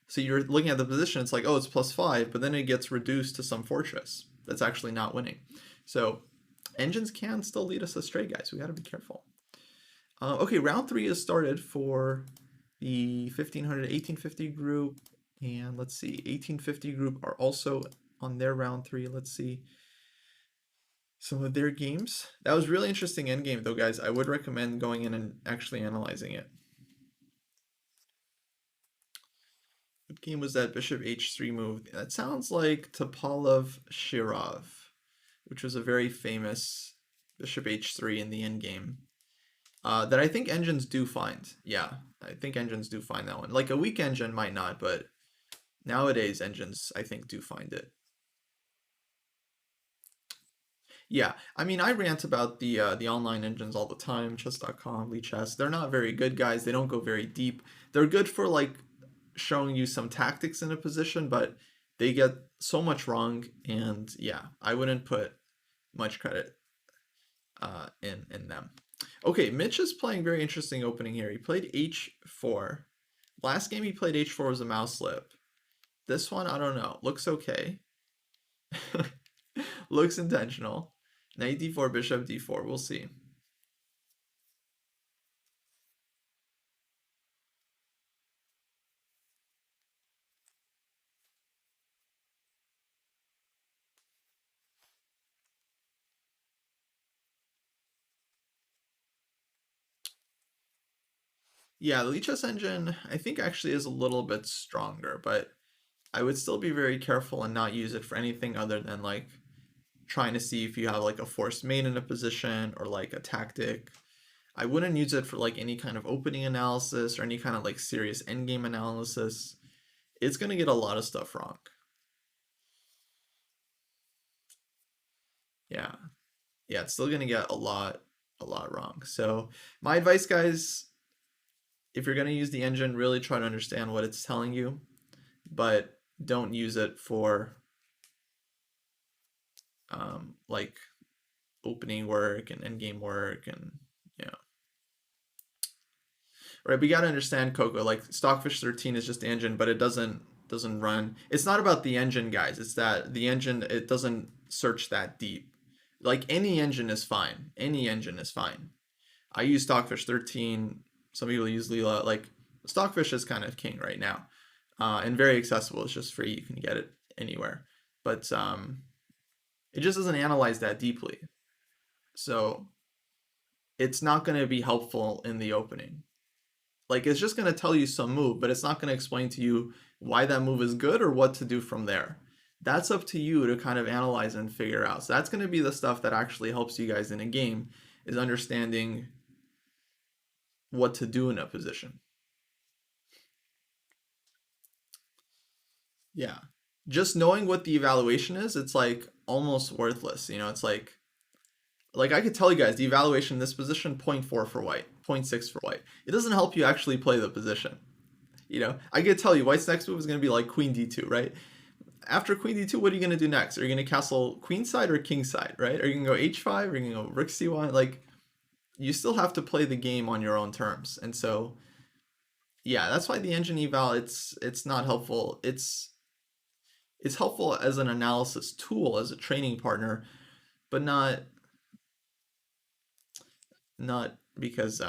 So you're looking at the position, it's like, oh, it's +5, but then it gets reduced to some fortress that's actually not winning. So engines can still lead us astray, guys. We got to be careful. Okay, round 3 is started for the 1850 group. And let's see, 1850 group are also on their round 3. Let's see some of their games. That was really interesting endgame, though, guys. I would recommend going in and actually analyzing it. What game was that Bishop H3 move? That sounds like Topalov Shirov, which was a very famous Bishop H3 in the endgame. That I think engines do find. Yeah, I think engines do find that one. Like a weak engine might not, but nowadays engines I think do find it. Yeah, I mean I rant about the online engines all the time, chess.com, Lichess. They're not very good, guys. They don't go very deep. They're good for like showing you some tactics in a position, but they get so much wrong, and yeah, I wouldn't put much credit in them. Okay, Mitch is playing very interesting opening here. He played h4. Last game he played h4 was a mouse slip. This one, I don't know. Looks okay. Looks intentional. Knight d4, bishop d4. We'll see. Yeah, the Lichess engine, I think actually is a little bit stronger, but I would still be very careful and not use it for anything other than like trying to see if you have like a forced mate in a position or like a tactic. I wouldn't use it for like any kind of opening analysis or any kind of like serious endgame analysis. It's gonna get a lot of stuff wrong. Yeah. Yeah, it's still gonna get a lot wrong. So my advice, guys, if you're gonna use the engine, really try to understand what it's telling you, but don't use it for like opening work and endgame work and yeah. Right, we gotta understand Coco. Like Stockfish 13 is just the engine, but it doesn't run. It's not about the engine, guys. It's that the engine it doesn't search that deep. Like any engine is fine. Any engine is fine. I use Stockfish 13. Some people use Leela. Like Stockfish is kind of king right now, and very accessible. It's just free. You can get it anywhere, but it just doesn't analyze that deeply. So it's not going to be helpful in the opening. Like it's just going to tell you some move, but it's not going to explain to you why that move is good or what to do from there. That's up to you to kind of analyze and figure out. So that's going to be the stuff that actually helps you guys in a game, is understanding what to do in a position. Yeah. Just knowing what the evaluation is, it's like almost worthless. It's like I could tell you guys the evaluation in this position 0.4 for white, 0.6 for white. It doesn't help you actually play the position. I could tell you white's next move is going to be like queen d2, right? After queen d2, what are you going to do next? Are you going to castle queenside or kingside, right? Are you going to go h5? Are you going to go rook c1? Like, you still have to play the game on your own terms. And so, yeah, that's why the engine eval, it's not helpful. It's helpful as an analysis tool, as a training partner, but not because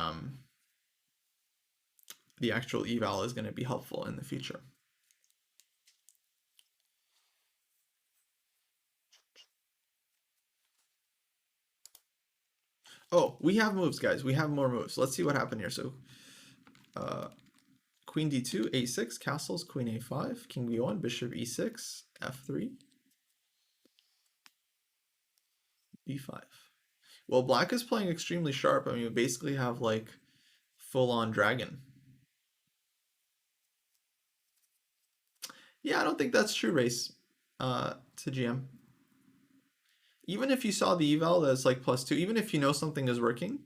the actual eval is going to be helpful in the future. Oh, we have moves, guys. We have more moves. Let's see what happened here. So, queen d2, a6, castles, queen a5, king b1, bishop e6, f3, b5. Well, black is playing extremely sharp. I mean, we basically have like full-on dragon. Yeah, I don't think that's true, Race, to GM. Even if you saw the eval that's like +2, even if you know something is working,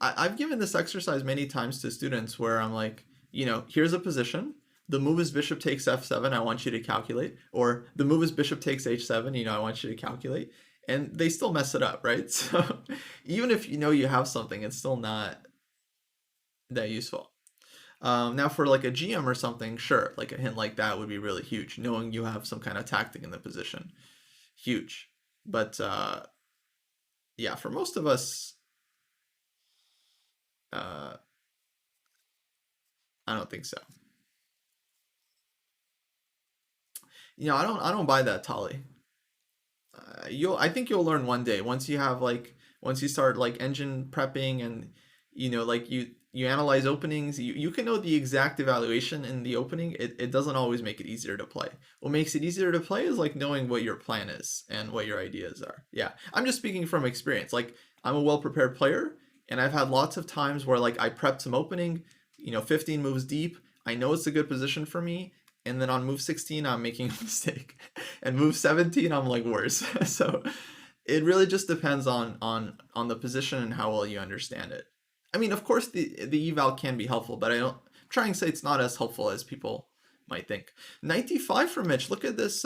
I've given this exercise many times to students where I'm like, here's a position. The move is bishop takes f7. I want you to calculate. Or the move is bishop takes h7. I want you to calculate. And they still mess it up, right? So even if you know you have something, it's still not that useful. Now for like a GM or something, sure, like a hint like that would be really huge. Knowing you have some kind of tactic in the position, huge. But yeah, for most of us, I don't think so. I don't buy that, Tali. I think you'll learn one day once you start like engine prepping and like you analyze openings, you can know the exact evaluation in the opening. It doesn't always make it easier to play. What makes it easier to play is like knowing what your plan is and what your ideas are. Yeah, I'm just speaking from experience. Like I'm a well-prepared player and I've had lots of times where like I prepped some opening, 15 moves deep. I know it's a good position for me, and then on move 16 I'm making a mistake and move 17 I'm like worse. So it really just depends on the position and how well you understand it. I mean, of course the eval can be helpful, but I'm trying to say it's not as helpful as people might think. Knight d5 for Mitch. Look at this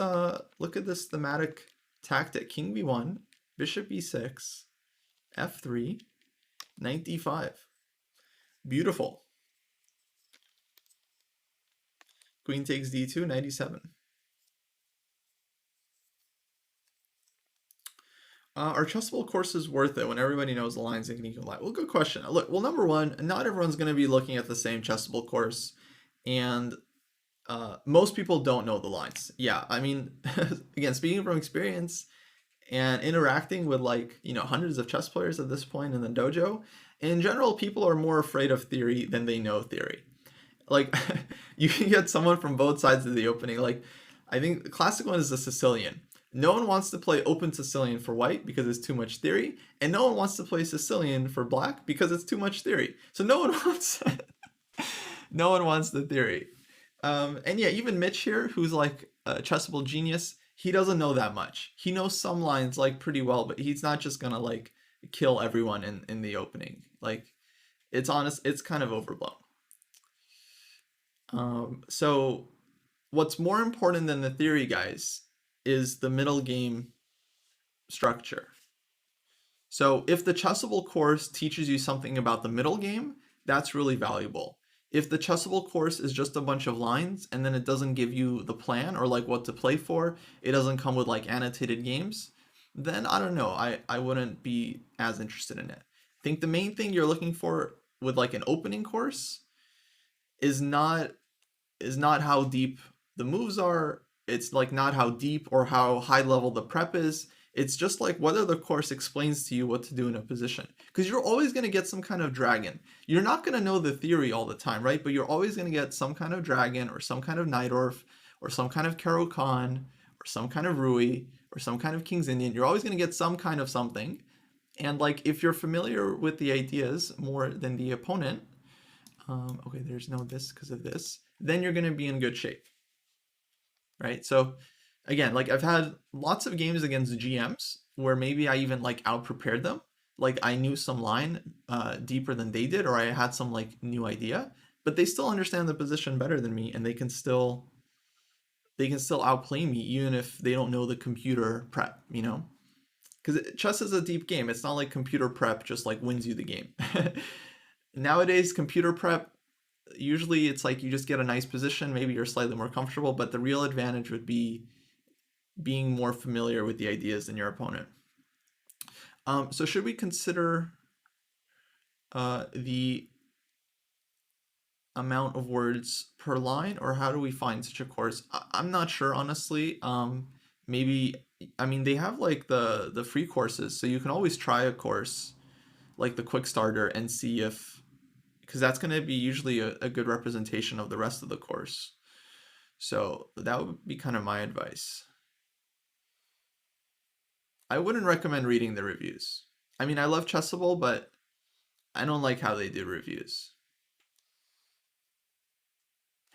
thematic tactic. King b1, bishop e6, f3, knight d5. Beautiful. Queen takes d2, knight e7. Are chessable courses worth it when everybody knows the lines and can equal lie? Well, good question. Look, well, number one, not everyone's going to be looking at the same chessable course, and most people don't know the lines. Yeah, I mean, again, speaking from experience and interacting with like hundreds of chess players at this point in the dojo, in general, people are more afraid of theory than they know theory. Like you can get someone from both sides of the opening. Like I think the classic one is the Sicilian. No one wants to play open Sicilian for white because it's too much theory, and no one wants to play Sicilian for black because it's too much theory. So no one wants no one wants the theory. And yeah, even Mitch here, who's like a chessable genius, he doesn't know that much. He knows some lines like pretty well, but he's not just gonna like kill everyone in the opening. Like it's kind of overblown. So what's more important than the theory, guys, is the middle game structure. So if the chessable course teaches you something about the middle game, that's really valuable. If the chessable course is just a bunch of lines and then it doesn't give you the plan or like what to play for, it doesn't come with like annotated games, then I don't know, I wouldn't be as interested in it. I think the main thing you're looking for with like an opening course is not how deep the moves are. It's like not how deep or how high level the prep is. It's just like whether the course explains to you what to do in a position. Because you're always going to get some kind of dragon. You're not going to know the theory all the time, right? But you're always going to get some kind of dragon or some kind of Najdorf or some kind of Caro-Kann or some kind of Rui or some kind of King's Indian. You're always going to get some kind of something. And like if you're familiar with the ideas more than the opponent, okay, there's no this because of this, then you're going to be in good shape, right? So again, like I've had lots of games against GMs where maybe I even like out prepared them. Like I knew some line deeper than they did, or I had some like new idea, but they still understand the position better than me, and they can still outplay me even if they don't know the computer prep, because chess is a deep game. It's not like computer prep just like wins you the game. Nowadays, computer prep, usually it's like you just get a nice position, maybe you're slightly more comfortable, but the real advantage would be being more familiar with the ideas than your opponent. So should we consider the amount of words per line, or how do we find such a course? I'm not sure, honestly. Maybe, I mean, they have like the free courses, so you can always try a course like the quick starter and see if, because that's going to be usually a good representation of the rest of the course. So that would be kind of my advice. I wouldn't recommend reading the reviews. I mean, I love Chessable, but I don't like how they do reviews.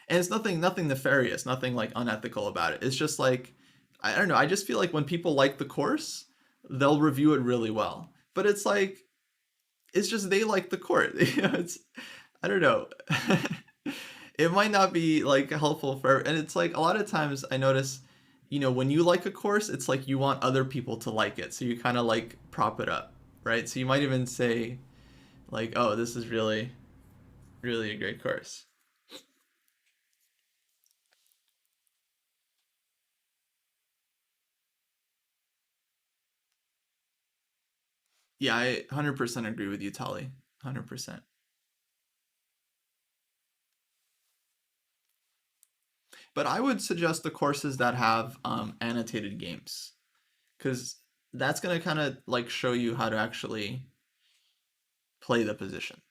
And it's nothing nefarious, nothing like unethical about it. It's just like, I don't know, I just feel like when people like the course, they'll review it really well. But it's like, it's just they like the court. It's, I don't know. It might not be like helpful for, and it's like a lot of times I notice, when you like a course, it's like you want other people to like it, so you kind of like prop it up, right? So you might even say like, oh, this is really really a great course. Yeah, I 100% agree with you, Tali. 100%. But I would suggest the courses that have annotated games, because that's going to kind of like show you how to actually play the position.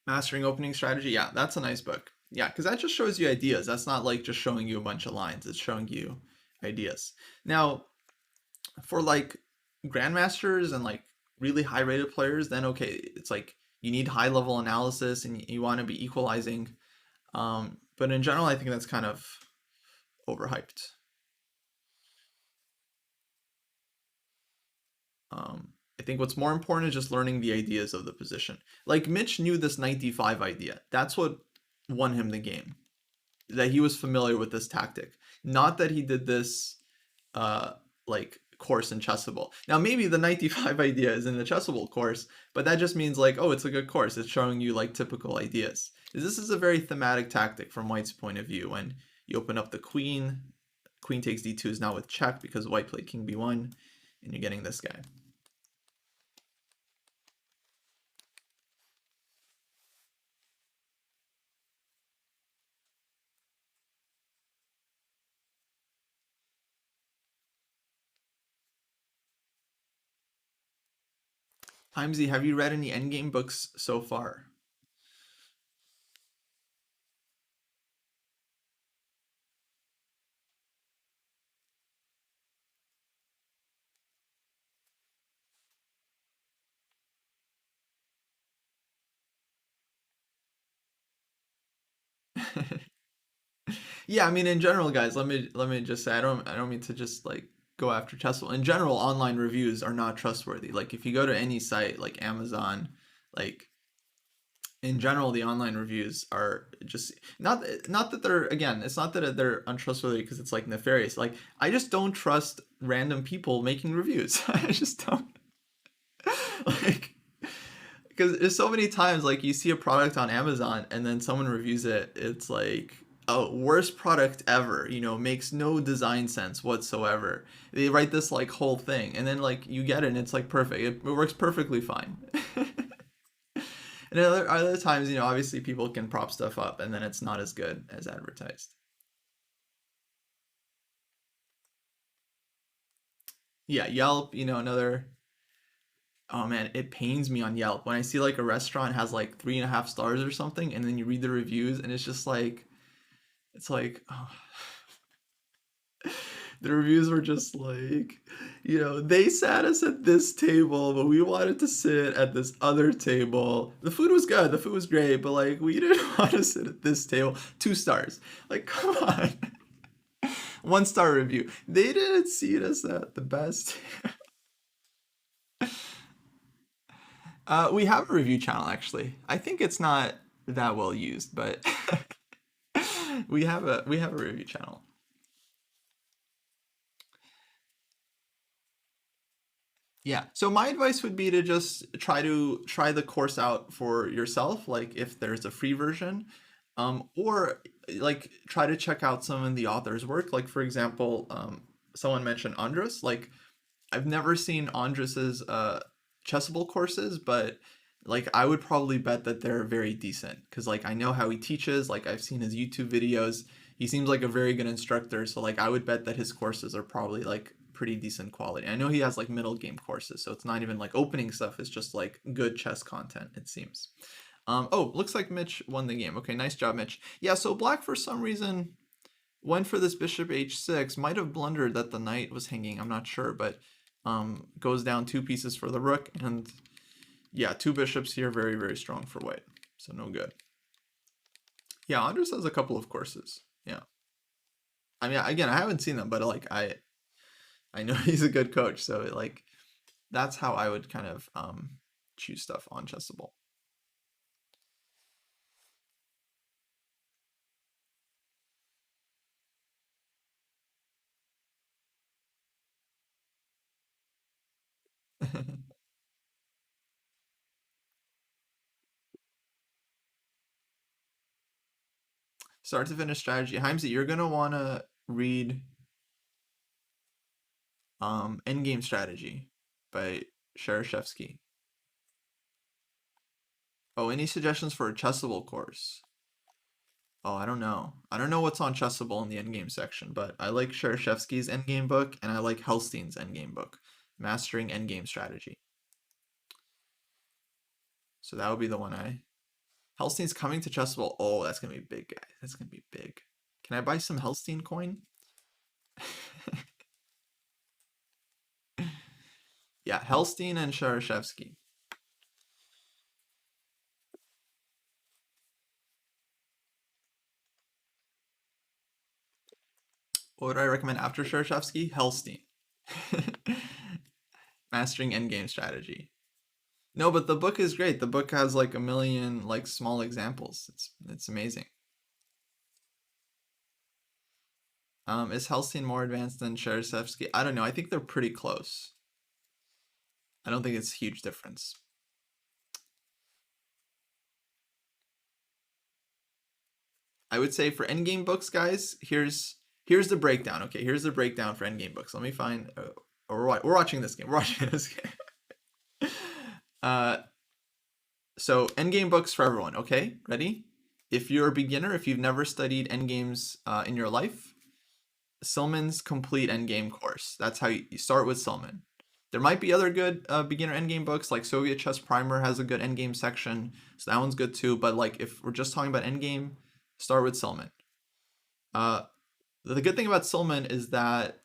Mastering Opening Strategy, yeah, that's a nice book. Yeah, because that just shows you ideas. That's not like just showing you a bunch of lines, it's showing you ideas. Now, for like grandmasters and like really high rated players, then okay, it's like you need high level analysis and you want to be equalizing. But in general, I think that's kind of overhyped. I think what's more important is just learning the ideas of the position. Like Mitch knew this 95 idea. That's what won him the game. That he was familiar with this tactic. Not that he did this uh like course in Chessable. Now maybe the 95 idea is in the Chessable course, but that just means like, oh, it's a good course. It's showing you like typical ideas. This is a very thematic tactic from White's point of view. When you open up the queen, queen takes d2 is now with check because White played king b1, and you're getting this guy. Timesy, have you read any endgame books so far? Yeah, I mean, in general, guys, let me just say, I don't mean to just like go after Chessable. In general, online reviews are not trustworthy. Like if you go to any site like Amazon, like in general, the online reviews are just not that they're, again, it's not that they're untrustworthy because it's like nefarious. Like I just don't trust random people making reviews. I just don't like, because there's so many times like you see a product on Amazon and then someone reviews it, it's like, oh, worst product ever, makes no design sense whatsoever. They write this like whole thing and then like you get it and it's like perfect, it works perfectly fine. And other times, obviously people can prop stuff up and then it's not as good as advertised. Yeah, Yelp, another. Oh man, it pains me on Yelp when I see like a restaurant has like 3.5 stars or something, and then you read the reviews, and it's just like, it's like, oh. The reviews were just like, they sat us at this table, but we wanted to sit at this other table. The food was good, the food was great, but like we didn't want to sit at this table. 2 stars. Like, come on. 1 star review. They didn't seat us at the best. We have a review channel actually. I think it's not that well used, but we have a review channel. Yeah. So my advice would be to just try the course out for yourself, like if there's a free version, or like try to check out some of the author's work. Like for example, someone mentioned Andres. Like I've never seen Andres's Chessable courses, but like I would probably bet that they're very decent because like I know how he teaches. Like I've seen his YouTube videos. He seems like a very good instructor. So like I would bet that his courses are probably like pretty decent quality. I know he has like middle game courses, so it's not even like opening stuff. It's just like good chess content. It seems. Oh, looks like Mitch won the game. Okay, nice job, Mitch. Yeah, so Black for some reason went for this bishop h6. Might have blundered that the knight was hanging. I'm not sure, but goes down 2 pieces for the rook, and yeah, 2 bishops here, very, very strong for white. So no good. Yeah, Andres has a couple of courses. Yeah. I mean, again, I haven't seen them, but like I know he's a good coach, so like that's how I would kind of choose stuff on Chessable. Start to finish strategy. Heimsy, you're gonna wanna read Endgame Strategy by Shereshevsky. Oh, any suggestions for a Chessable course? Oh, I don't know. I don't know what's on Chessable in the Endgame section, but I like Shereshevsky's Endgame book and I like Helstein's Endgame book, Mastering Endgame Strategy. So that would be the one I. Helstein's coming to Chessable. Oh, that's gonna be big, guys. That's gonna be big. Can I buy some Helstein coin? Yeah, Helstein and Shereshevsky. What would I recommend after Shereshevsky? Helstein. Mastering Endgame Strategy. No, but the book is great. The book has like a million like small examples. It's amazing. Is Helstein more advanced than Shereshevsky? I don't know. I think they're pretty close. I don't think it's a huge difference. I would say for endgame books, guys, here's the breakdown. Okay, here's the breakdown for endgame books. Let me find. We're watching this game. We're watching this game. uh, so endgame books for everyone. Okay, ready? If you're a beginner, if you've never studied endgames in your life, Silman's complete endgame course. That's how you start with Silman. There might be other good beginner endgame books, like Soviet Chess Primer has a good endgame section, so that one's good too. But like if we're just talking about endgame, start with Silman. Uh, the good thing about Silman is that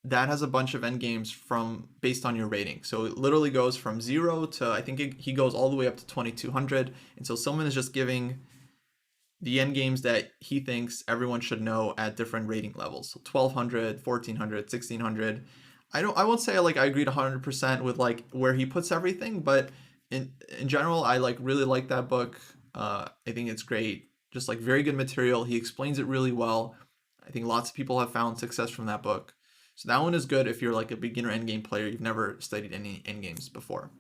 that has a bunch of endgames from based on your rating. So it literally goes from 0 to I think he goes all the way up to 2200. And so Silman is just giving the end games that he thinks everyone should know at different rating levels. So 1200, 1400, 1600. I won't say like I agreed 100% with like where he puts everything, but in general I like really like that book. I think it's great. Just like very good material. He explains it really well. I think lots of people have found success from that book. So that one is good if you're like a beginner endgame player, you've never studied any endgames before.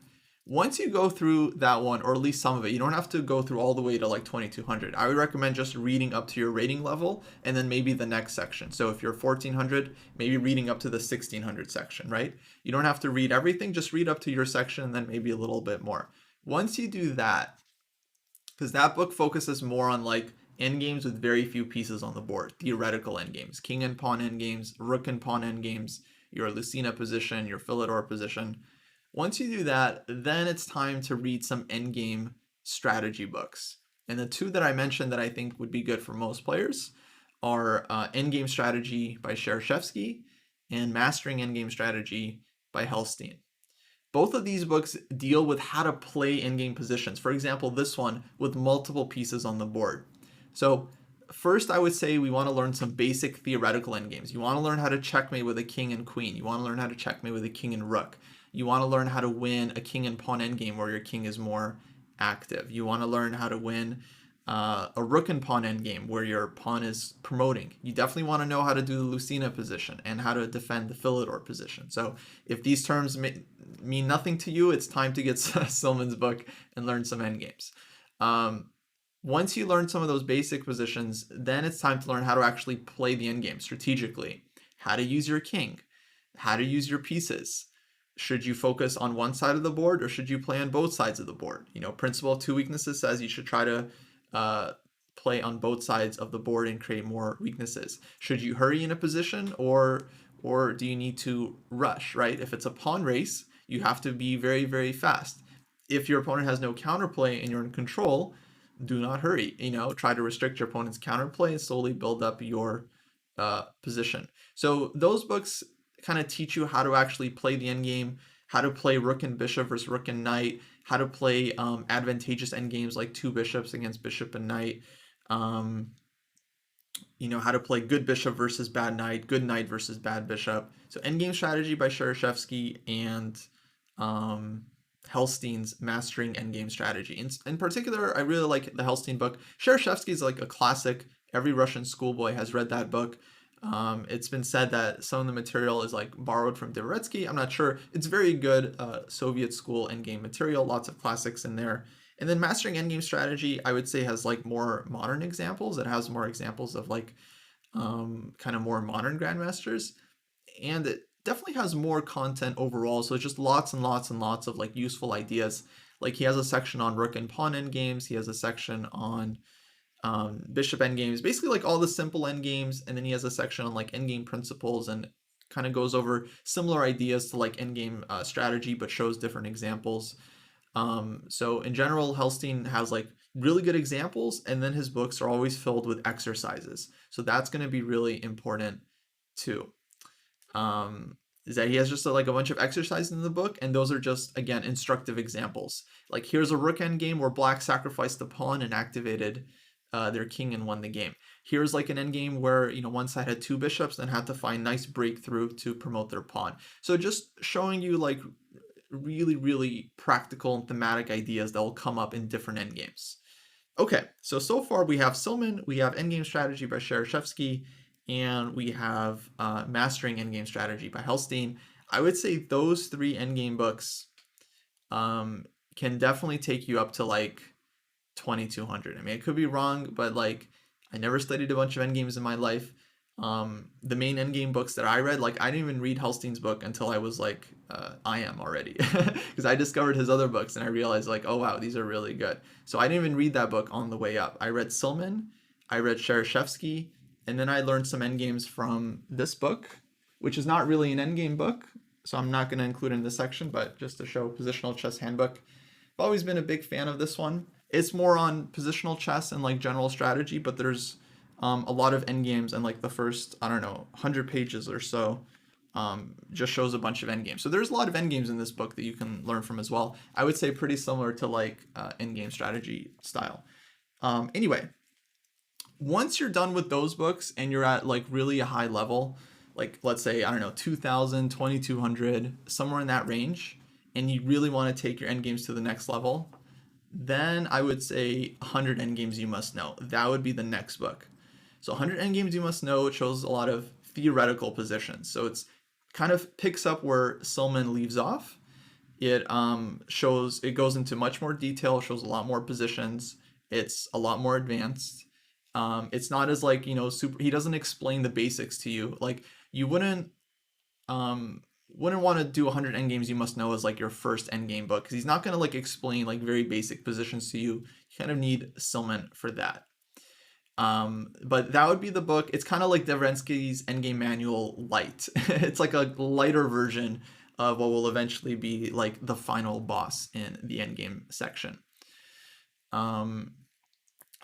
Once you go through that one, or at least some of it, you don't have to go through all the way to like 2200. I would recommend just reading up to your rating level and then maybe the next section. So if you're 1400, maybe reading up to the 1600 section, right? You don't have to read everything, just read up to your section and then maybe a little bit more. Once you do that, because that book focuses more on like endgames with very few pieces on the board, theoretical endgames, king and pawn endgames, rook and pawn endgames, your Lucena position, your Philidor position. Once you do that, then it's time to read some endgame strategy books. And the 2 that I mentioned that I think would be good for most players are Endgame Strategy by Shereshevsky and Mastering Endgame Strategy by Helstein. Both of these books deal with how to play endgame positions. For example, this one with multiple pieces on the board. So first, I would say we want to learn some basic theoretical endgames. You want to learn how to checkmate with a king and queen. You want to learn how to checkmate with a king and rook. You want to learn how to win a king and pawn endgame where your king is more active. You want to learn how to win a rook and pawn endgame where your pawn is promoting. You definitely want to know how to do the Lucena position and how to defend the Philidor position. So if these terms mean nothing to you, it's time to get Silman's book and learn some endgames. Once you learn some of those basic positions, then it's time to learn how to actually play the endgame strategically, how to use your king, how to use your pieces, Should you focus on one side of the board or should you play on both sides of the board? Principle of two weaknesses says you should try to uh, play on both sides of the board and create more weaknesses. Should you hurry in a position or do you need to rush, right? If it's a pawn race, you have to be very, very fast. If your opponent has no counterplay and you're in control, do not hurry. Try to restrict your opponent's counterplay and slowly build up your position. So those books kind of teach you how to actually play the endgame, how to play rook and bishop versus rook and knight, how to play advantageous endgames like two bishops against bishop and knight, how to play good bishop versus bad knight, good knight versus bad bishop. So Endgame Strategy by Shereshevsky and Helstein's Mastering Endgame Strategy. In particular, I really like the Helstein book. Shereshevsky is like a classic. Every Russian schoolboy has read that book. It's been said that some of the material is like borrowed from Dvoretsky. I'm not sure. It's very good Soviet school endgame material, lots of classics in there. And then Mastering Endgame Strategy, I would say, has like more modern examples. It has more examples of like kind of more modern grandmasters. And it definitely has more content overall. So it's just lots and lots and lots of like useful ideas. Like he has a section on rook and pawn endgames. He has a section on bishop endgames, basically like all the simple endgames. And then he has a section on like endgame principles and kind of goes over similar ideas to like endgame strategy, but shows different examples. So in general, Helstein has like really good examples, and then his books are always filled with exercises. So that's going to be really important too. Is that he has just like a bunch of exercises in the book, and those are just, again, instructive examples. Like here's a rook endgame where black sacrificed the pawn and activated their king and won the game. Here's like an endgame where one side had two bishops and had to find nice breakthrough to promote their pawn. So just showing you like really, really practical and thematic ideas that will come up in different endgames. Okay, so far we have Silman, we have Endgame Strategy by Shereshevsky, and we have Mastering Endgame Strategy by Helstein. I would say those three endgame books can definitely take you up to like 2200. I mean, I could be wrong, but like I never studied a bunch of endgames in my life. The main endgame books that I read, like I didn't even read Helstein's book until I was like I am already, because I discovered his other books and I realized like, oh wow, these are really good. So I didn't even read that book on the way up. I read Silman, I read Shereshevsky, and then I learned some endgames from this book, which is not really an endgame book, so I'm not going to include it in this section, but just to show Positional Chess Handbook. I've always been a big fan of this one. It's more on positional chess and like general strategy, but there's a lot of endgames, and like the first, I don't know, 100 pages or so just shows a bunch of endgames. So there's a lot of endgames in this book that you can learn from as well. I would say pretty similar to like endgame strategy style. Anyway, once you're done with those books and you're at like really a high level, like let's say, I don't know, 2000, 2200, somewhere in that range, and you really want to take your endgames to the next level, then I would say 100 endgames you must know. That would be the next book. So 100 endgames you must know, it shows a lot of theoretical positions. So it's kind of picks up where Silman leaves off. It shows, it goes into much more detail, shows a lot more positions. It's a lot more advanced. It's not as like, super, he doesn't explain the basics to you. Like you wouldn't want to do 100 endgames you must know as like your first endgame book, because he's not going to like explain like very basic positions to you. You kind of need Silman for that. But that would be the book. It's kind of like Dvoretsky's Endgame Manual Light. It's like a lighter version of what will eventually be like the final boss in the endgame section.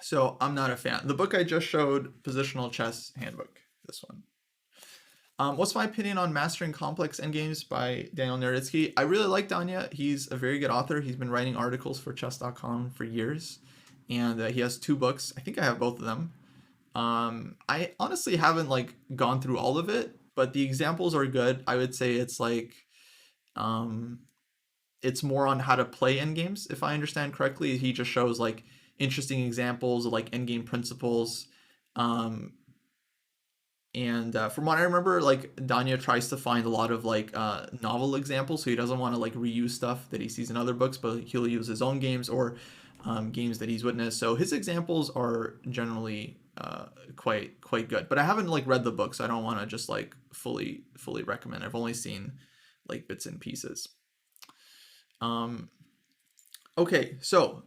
So I'm not a fan. The book I just showed, Positional Chess Handbook, this one. What's my opinion on Mastering Complex Endgames by Daniel Naritsky? I really like Danya. He's a very good author. He's been writing articles for chess.com for years. And he has 2 books. I think I have both of them. I honestly haven't like gone through all of it, but the examples are good. I would say it's like, it's more on how to play endgames, if I understand correctly. He just shows like interesting examples of like endgame principles. And from what I remember, like Danya tries to find a lot of like novel examples, so he doesn't want to like reuse stuff that he sees in other books, but he'll use his own games or games that he's witnessed. So his examples are generally quite good. But I haven't like read the book, so I don't want to just like fully recommend. I've only seen like bits and pieces. Okay, so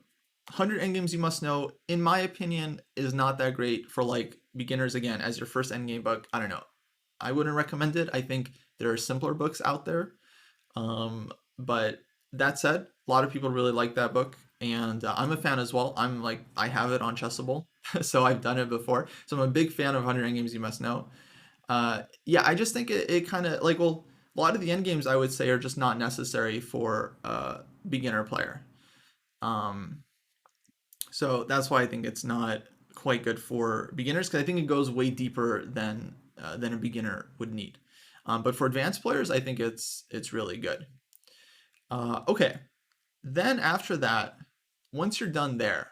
100 endgames you must know, in my opinion, is not that great for like beginners again as your first endgame book. I don't know. I wouldn't recommend it. I think there are simpler books out there. But that said, a lot of people really like that book, and I'm a fan as well. I have it on Chessable, so I've done it before. So I'm a big fan of 100 Endgames You Must Know. Yeah, I just think it kind of like, well, a lot of the endgames I would say are just not necessary for a beginner player. Um, so that's why I think it's not quite good for beginners, because I think it goes way deeper than a beginner would need. But for advanced players, I think it's really good. Okay, then after that, once you're done there,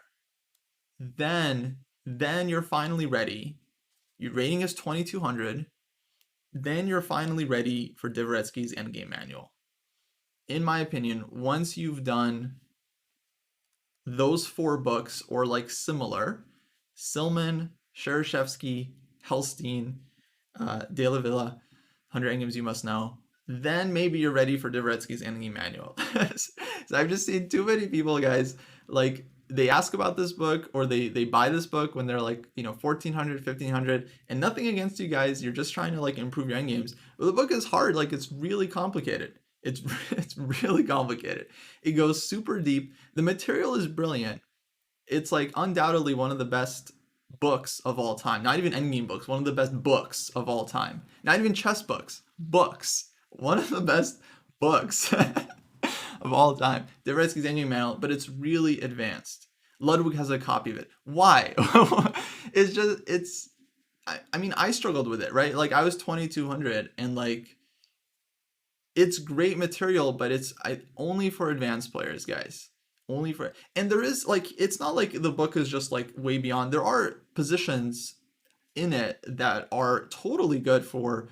then you're finally ready. Your rating is 2200. Then you're finally ready for Dvoretsky's Endgame Manual. In my opinion, once you've done those 4 books or like similar, Silman, Shereshevsky, Helstein, De La Villa, 100 Endgames You Must Know, then maybe you're ready for Dvoretsky's Endgame Manual. So I've just seen too many people, guys, like they ask about this book or they buy this book when they're like, 1400, 1500, and nothing against you guys. You're just trying to like improve your endgames. But the book is hard. Like it's really complicated. It's really complicated. It goes super deep. The material is brilliant. It's like undoubtedly one of the best books of all time. Not even endgame books, one of the best books of all time. Not even chess books. Books. One of the best books of all time. Dvoretsky's Endgame Manual, but it's really advanced. Ludwig has a copy of it. Why? I mean, I struggled with it, right? Like I was 2200 and like it's great material, but it's only for advanced players, guys. Only for, and there is like, it's not like the book is just like way beyond. There are positions in it that are totally good for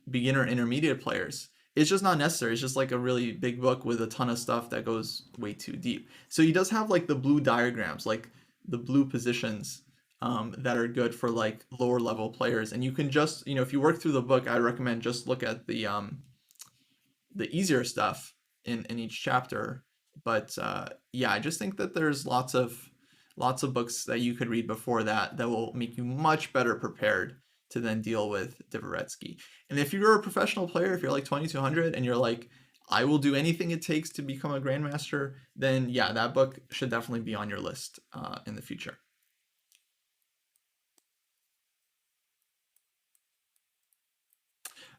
beginner intermediate players. It's just not necessary. It's just like a really big book with a ton of stuff that goes way too deep. So he does have like the blue diagrams, like the blue positions that are good for like lower level players. And you can just, if you work through the book, I recommend just look at the easier stuff in each chapter. But yeah, I just think that there's lots of books that you could read before that will make you much better prepared to then deal with Dvoretsky. And if you're a professional player, if you're like 2200 and you're like, I will do anything it takes to become a grandmaster, then yeah, that book should definitely be on your list in the future.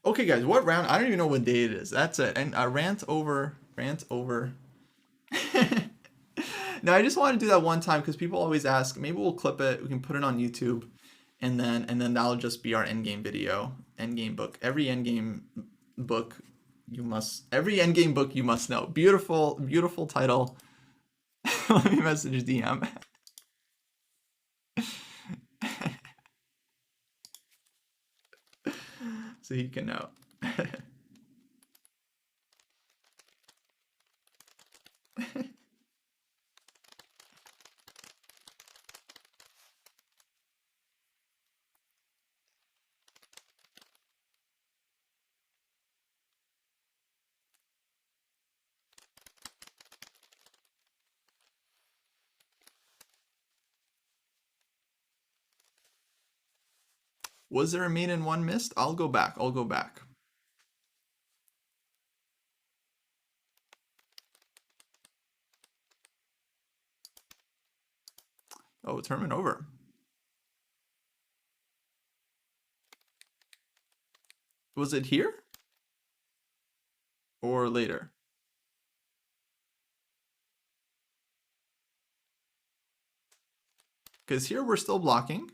Okay, guys, what round? I don't even know what day it is. That's it. And rant over. No, I just want to do that one time because people always ask. Maybe we'll clip it. We can put it on YouTube, and then that'll just be our endgame video, endgame book. Every endgame book you must know. Beautiful, beautiful title. Let me message DM. So he can know. Was there a main and one missed? I'll go back. Oh, tournament over. Was it here? Or later? Because here we're still blocking.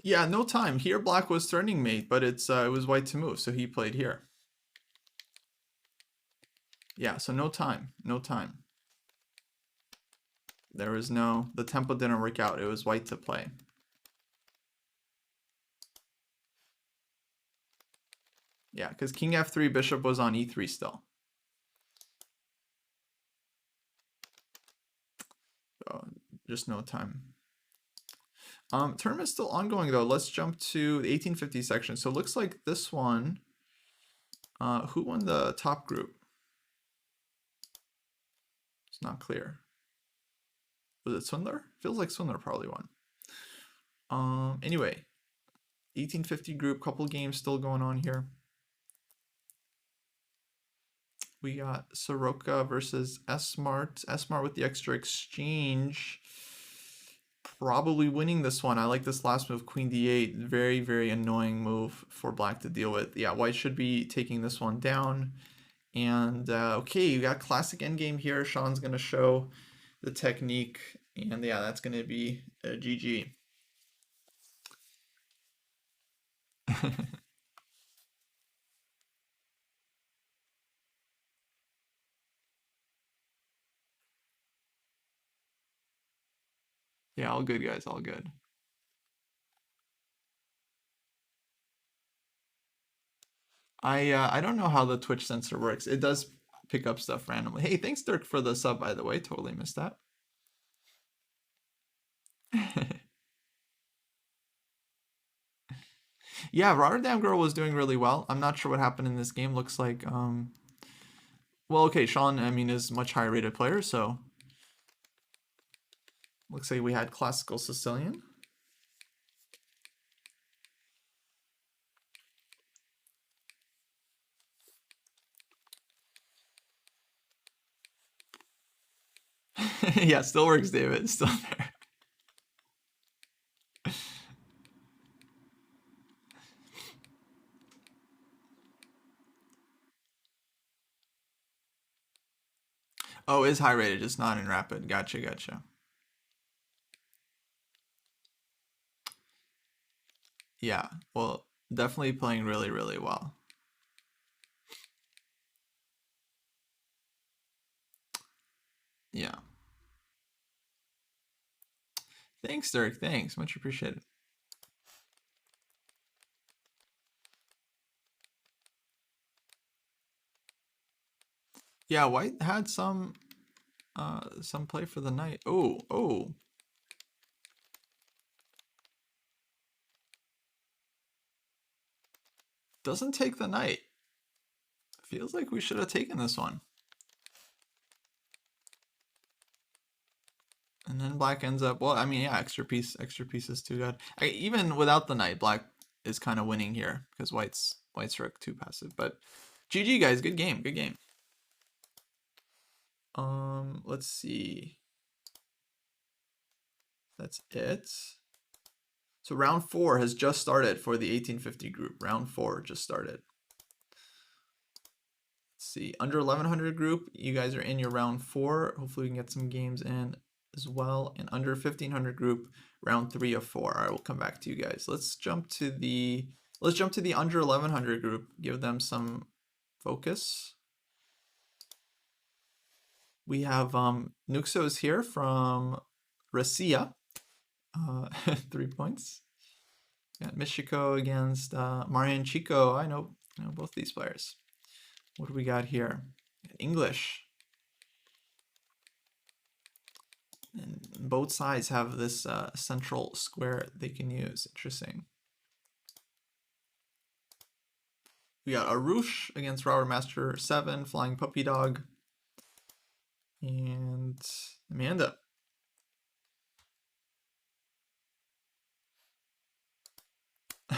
Yeah, no time. Here black was turning mate, but it was white to move, so he played here. Yeah, so no time. There was the tempo didn't work out. It was white to play. Yeah, because king f3, bishop was on e3 still. So just no time. Tournament's still ongoing though. Let's jump to the 1850 section. So it looks like this one. Who won the top group? It's not clear. Was it Swindler? Feels like Swindler probably won. Anyway, 1850 group, couple games still going on here. We got Soroka versus S-Mart. S-Mart with the extra exchange. Probably winning this one. I like this last move, Queen D8. Very, very annoying move for Black to deal with. Yeah, White should be taking this one down. And okay, you got classic endgame here. Sean's going to show the technique. And yeah, that's going to be a GG. Yeah, all good, guys. All good. I don't know how the Twitch sensor works. It does pick up stuff randomly. Hey, thanks Dirk for the sub, by the way. Totally missed that. Yeah, Rotterdam Girl was doing really well. I'm not sure what happened in this game. Looks like well, okay, Sean, I mean, is much higher rated player, so looks like we had Classical Sicilian. Yeah, still works, David. Still there. Oh, is high rated, just not in rapid. Gotcha, gotcha. Yeah, well, definitely playing really, really well. Yeah. Thanks, Dirk. Thanks. Much appreciated. Yeah, White had some play for the knight. Oh, oh. Doesn't take the knight. Feels like we should have taken this one. And then Black ends up, well, I mean, yeah, extra piece is too good. Even without the knight, Black is kind of winning here because White's rook too passive. But GG guys, good game, good game. Let's see. That's it. So round 4 has just started for the 1850 group. Round 4 just started. Let's see, under 1100 group, you guys are in your round 4. Hopefully we can get some games in as well. And under 1500 group, round 3 of 4. All right, we'll come back to you guys. Let's jump to the under 1100 group. Give them some focus. We have Nuxos here from Russia. 3 points. Got Michiko against Marian Chico. I know both these players. What do we got here? English. And both sides have this central square they can use. Interesting. We got Arush against Robert Master 7, Flying Puppy Dog. And Amanda.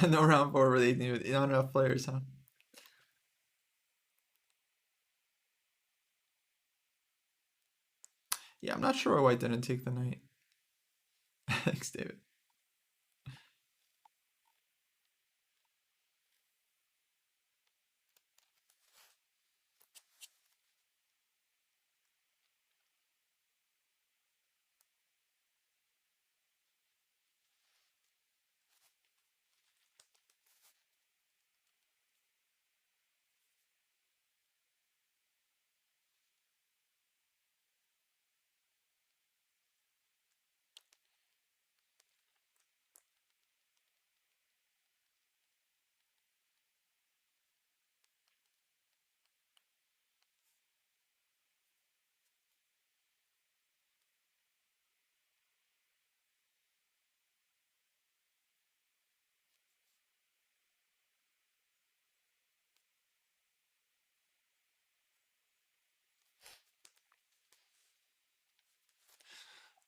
No round 4 for the 18. Not enough players, huh? Yeah, I'm not sure why White didn't take the knight. Thanks, David.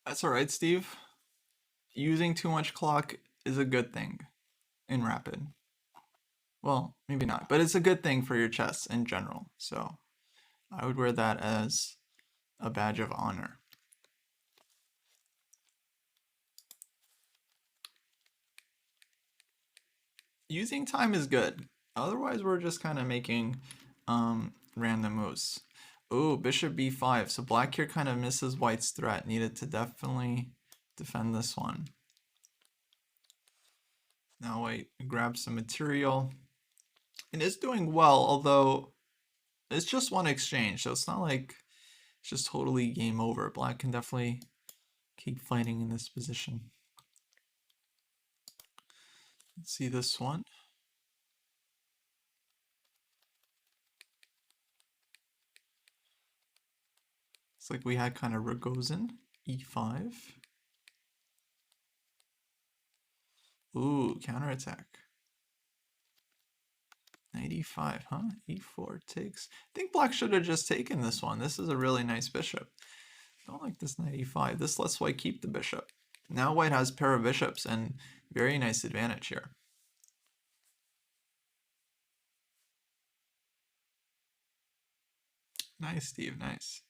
That's all right, Steve. Using too much clock is a good thing in Rapid. Well, maybe not, but it's a good thing for your chess in general. So I would wear that as a badge of honor. Using time is good. Otherwise, we're just kind of making random moves. Oh, bishop b5. So black here kind of misses white's threat. Needed to definitely defend this one. Now white grabs some material. And it's doing well, although it's just one exchange. So it's not like it's just totally game over. Black can definitely keep fighting in this position. Let's see this one. It's like we had kind of Rogozin, e5. Ooh, counterattack. Knight e5, huh? e4 takes. I think black should have just taken this one. This is a really nice bishop. Don't like this knight e5. This lets white keep the bishop. Now white has pair of bishops and very nice advantage here. Nice, Steve, nice.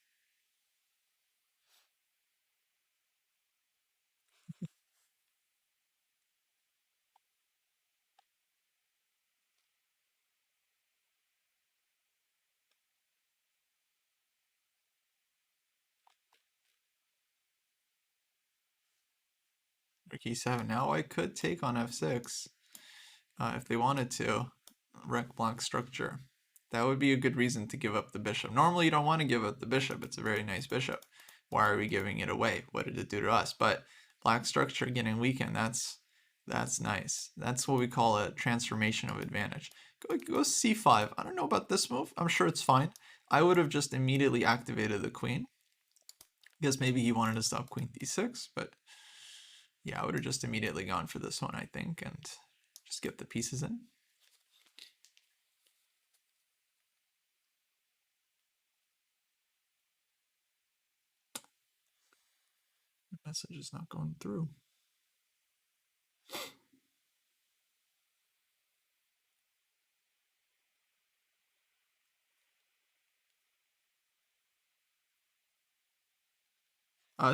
Rook e7. Now I could take on f6 if they wanted to wreck black structure. That would be a good reason to give up the bishop. Normally you don't want to give up the bishop. It's a very nice bishop. Why are we giving it away? What did it do to us? But black structure getting weakened, that's nice. That's what we call a transformation of advantage. Go c5. I don't know about this move. I'm sure it's fine. I would have just immediately activated the queen. I guess maybe he wanted to stop queen d6, but yeah, I would have just immediately gone for this one, I think, and just get the pieces in. The message is not going through.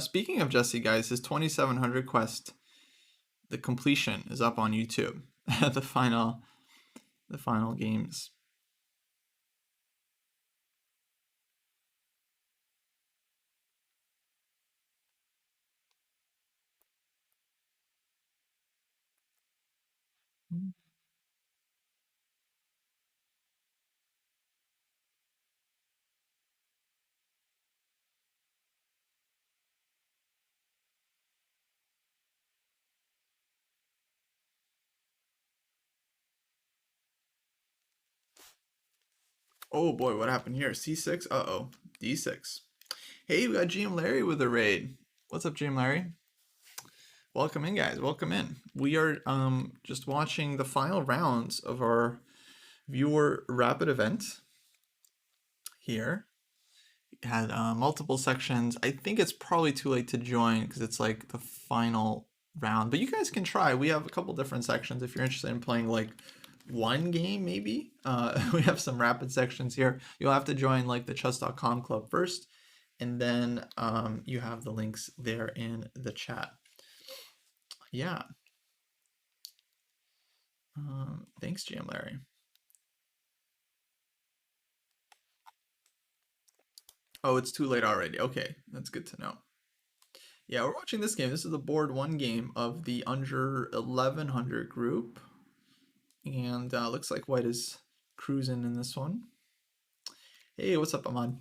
Speaking of Jesse, guys, his 2700 quest, the completion is up on YouTube. the final games. Oh boy, what happened here? C6? Uh-oh. D6. Hey, we got GM Larry with a raid. What's up, GM Larry? Welcome in, guys. Welcome in. We are just watching the final rounds of our viewer rapid event here. It had multiple sections. I think it's probably too late to join because it's like the final round, but you guys can try. We have a couple different sections if you're interested in playing like one game maybe. We have some rapid sections here. You'll have to join like the chess.com club first, and then you have the links there in the chat. Yeah. Thanks, GM Larry. Oh, it's too late already. Okay, that's good to know. Yeah, we're watching this game. This is the board one game of the under 1100 group. And looks like white is cruising in this one. Hey, what's up, Ahmad?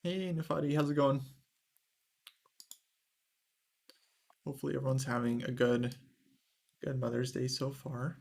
Hey, Nafadi, how's it going? Hopefully everyone's having a good Mother's Day so far.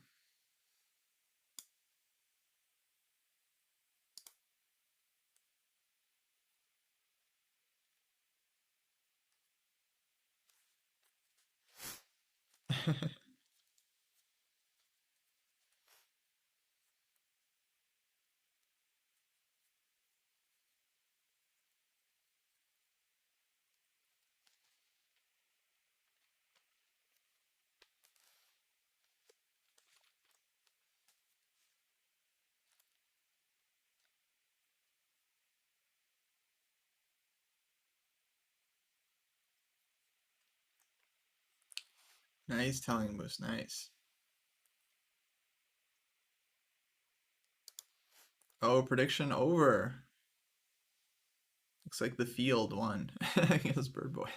Nice telling moose, nice. Oh, prediction over. Looks like the field won against Bird Boy.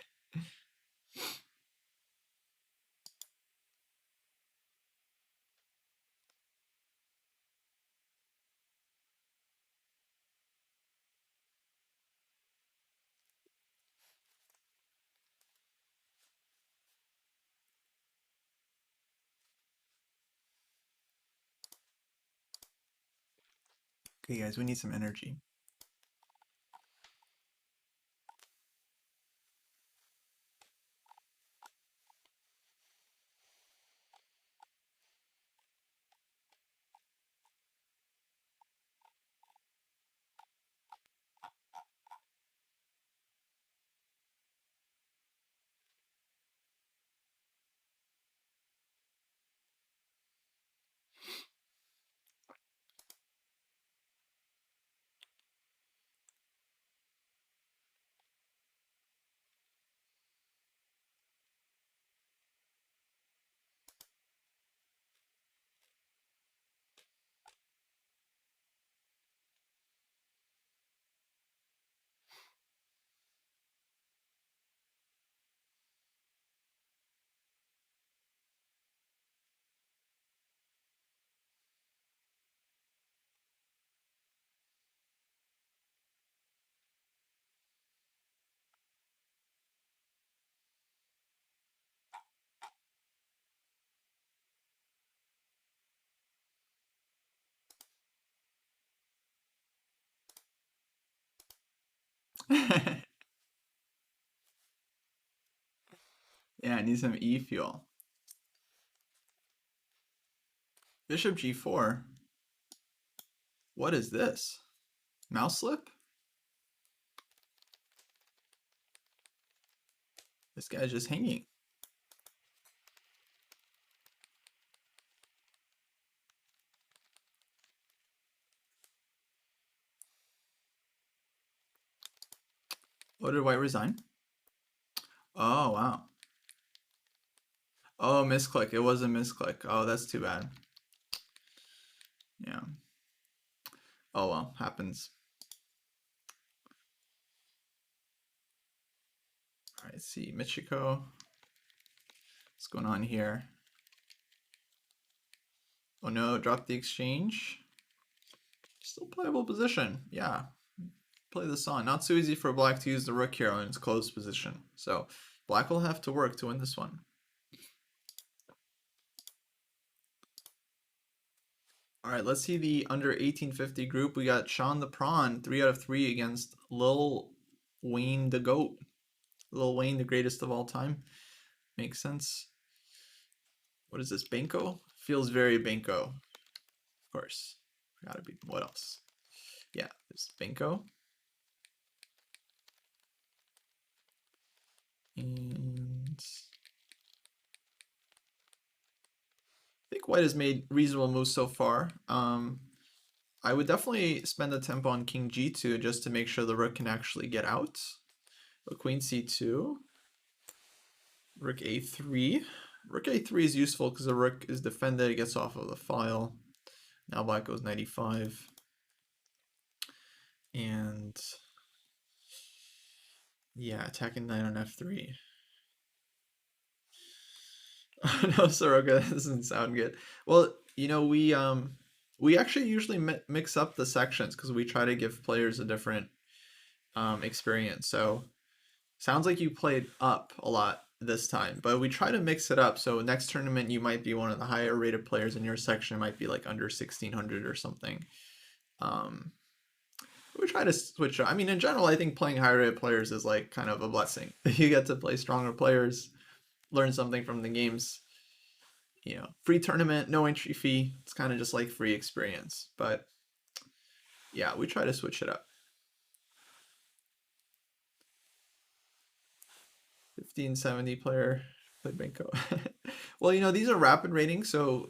Okay, guys, we need some energy. Yeah, I need some E fuel. Bishop G4. What is this? Mouse slip? This guy's just hanging. Oh, did White resign? Oh, wow. Oh, misclick. It was a misclick. Oh, that's too bad. Yeah. Oh, well, happens. All right, let's see. Michiko. What's going on here? Oh no, drop the exchange. Still playable position. Yeah. Play this on. Not so easy for black to use the rook here in its closed position. So black will have to work to win this one. All right, let's see the under 1850 group. We got Sean the Prawn, 3 out of 3 against Lil Wayne the Goat. Lil Wayne, the greatest of all time. Makes sense. What is this, Benko? Feels very Benko. Of course. Gotta be, what else? Yeah, there's Benko. And I think white has made reasonable moves so far. I would definitely spend the tempo on king g2 just to make sure the rook can actually get out. But queen c2, rook a3. Rook a3 is useful because the rook is defended, it gets off of the file. Now black goes 95. And yeah, attacking knight on f3. No, Soroka, that doesn't sound good. Well, you know, we actually usually mix up the sections because we try to give players a different experience. So sounds like you played up a lot this time, but we try to mix it up. So next tournament you might be one of the higher rated players in your section. It might be like under 1600 or something. We try to switch up. I mean, in general, I think playing higher rated players is like kind of a blessing. You get to play stronger players, learn something from the games. free tournament, no entry fee. It's kind of just like free experience. But yeah, we try to switch it up. 1570 player played Benko. Well, these are rapid ratings, so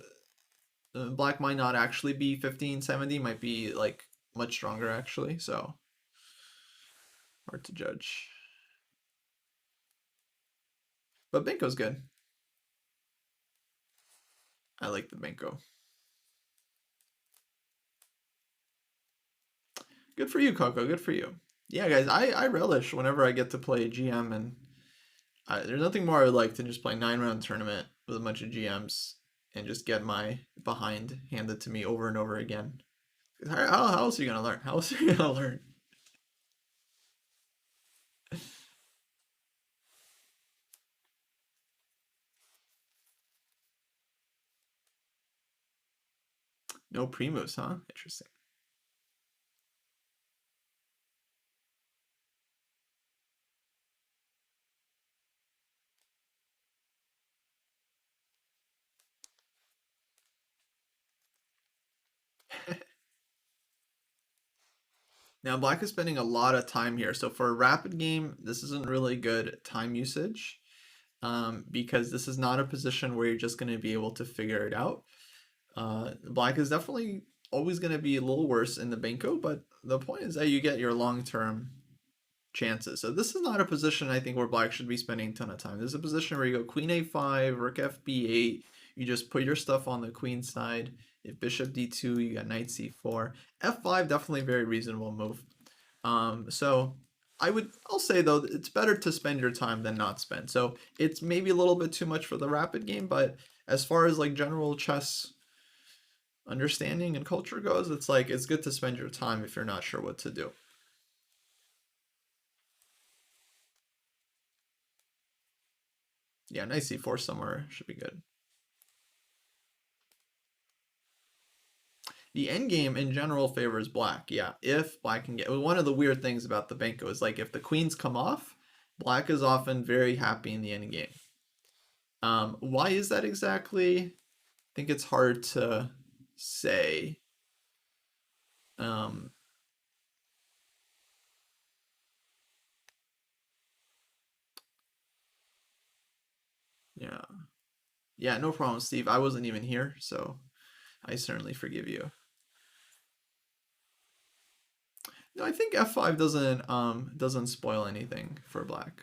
black might not actually be 1570, might be like much stronger actually, so hard to judge. But Benko's good. I like the Benko. Good for you, Coco. Good for you. Yeah, guys, I relish whenever I get to play GM, and there's nothing more I would like than just play 9-round tournament with a bunch of GMs and just get my behind handed to me over and over again. How else are you gonna learn? How else are you gonna learn? No pre-moves, huh? Interesting. Now, black is spending a lot of time here. So for a rapid game, this isn't really good time usage, because this is not a position where you're just going to be able to figure it out. Black is definitely always going to be a little worse in the Benko, but the point is that you get your long-term chances. So this is not a position I think where black should be spending a ton of time. This is a position where you go queen a5, rook fb8, you just put your stuff on the queen side. If bishop d2, you got knight c4. f5, definitely a very reasonable move. So I'll say though, it's better to spend your time than not spend. So it's maybe a little bit too much for the rapid game, but as far as like general chess understanding and culture goes, it's like it's good to spend your time if you're not sure what to do. Yeah, knight c4 somewhere should be good. The endgame in general favors black. Yeah, if black can get one of the weird things about the Benko is like if the queens come off, black is often very happy in the endgame. Why is that exactly? I think it's hard to say. Um, yeah, yeah, no problem, Steve. I wasn't even here, so I certainly forgive you. No, I think f5 doesn't spoil anything for black.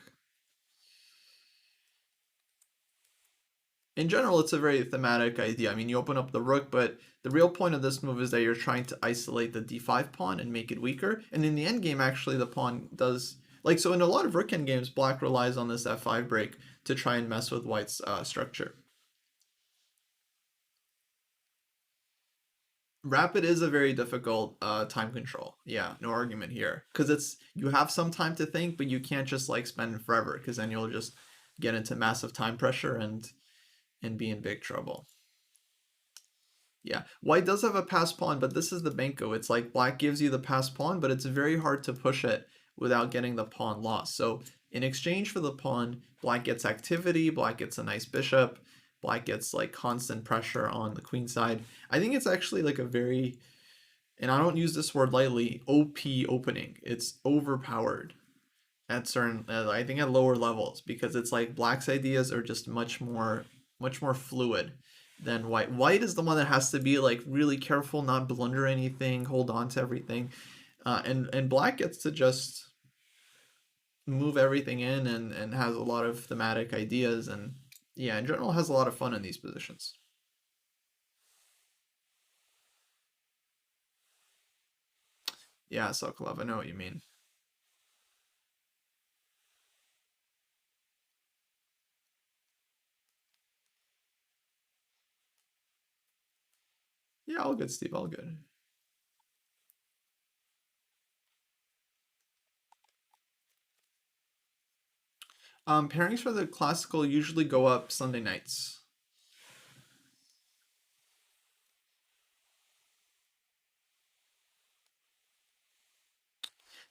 In general, it's a very thematic idea. I mean, you open up the rook, but the real point of this move is that you're trying to isolate the d5 pawn and make it weaker. And in the end game, actually, the pawn does like so. In a lot of rook endgames, black relies on this f5 break to try and mess with white's structure. Rapid is a very difficult time control. Yeah, no argument here. Because you have some time to think, but you can't just like spend forever, because then you'll just get into massive time pressure and be in big trouble. Yeah, white does have a pass pawn, but this is the Benko. It's like black gives you the pass pawn, but it's very hard to push it without getting the pawn lost. So in exchange for the pawn, black gets activity, black gets a nice bishop, black gets like constant pressure on the queen side. I think it's actually like a very, and I don't use this word lightly, OP opening. It's overpowered at certain, I think at lower levels, because it's like black's ideas are just much more fluid than white. White is the one that has to be like really careful, not blunder anything, hold on to everything, and black gets to just move everything in and has a lot of thematic ideas, and yeah, in general has a lot of fun in these positions. Yeah, Sokolov, I know what you mean. Yeah, all good, Steve, all good. Pairings for the classical usually go up Sunday nights.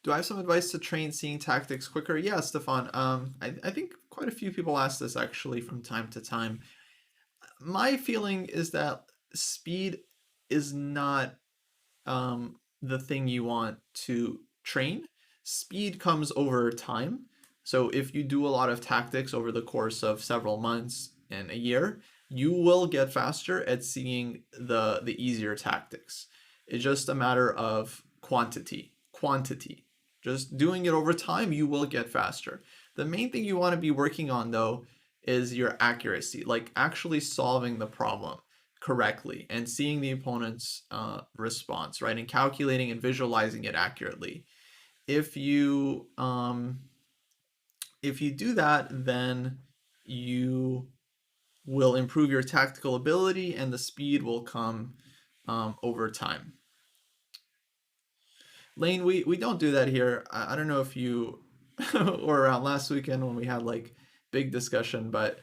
Do I have some advice to train seeing tactics quicker? Yeah, Stefan. I think quite a few people ask this actually from time to time. My feeling is that speed is not the thing you want to train. Speed comes over time. So if you do a lot of tactics over the course of several months and a year, you will get faster at seeing the easier tactics. It's just a matter of quantity. Quantity. Just doing it over time, you will get faster. The main thing you want to be working on though is your accuracy, like actually solving the problem correctly and seeing the opponent's response, right, and calculating and visualizing it accurately. If you if you do that, then you will improve your tactical ability, and the speed will come over time. Lane, we don't do that here. I don't know if you were around last weekend when we had like big discussion, but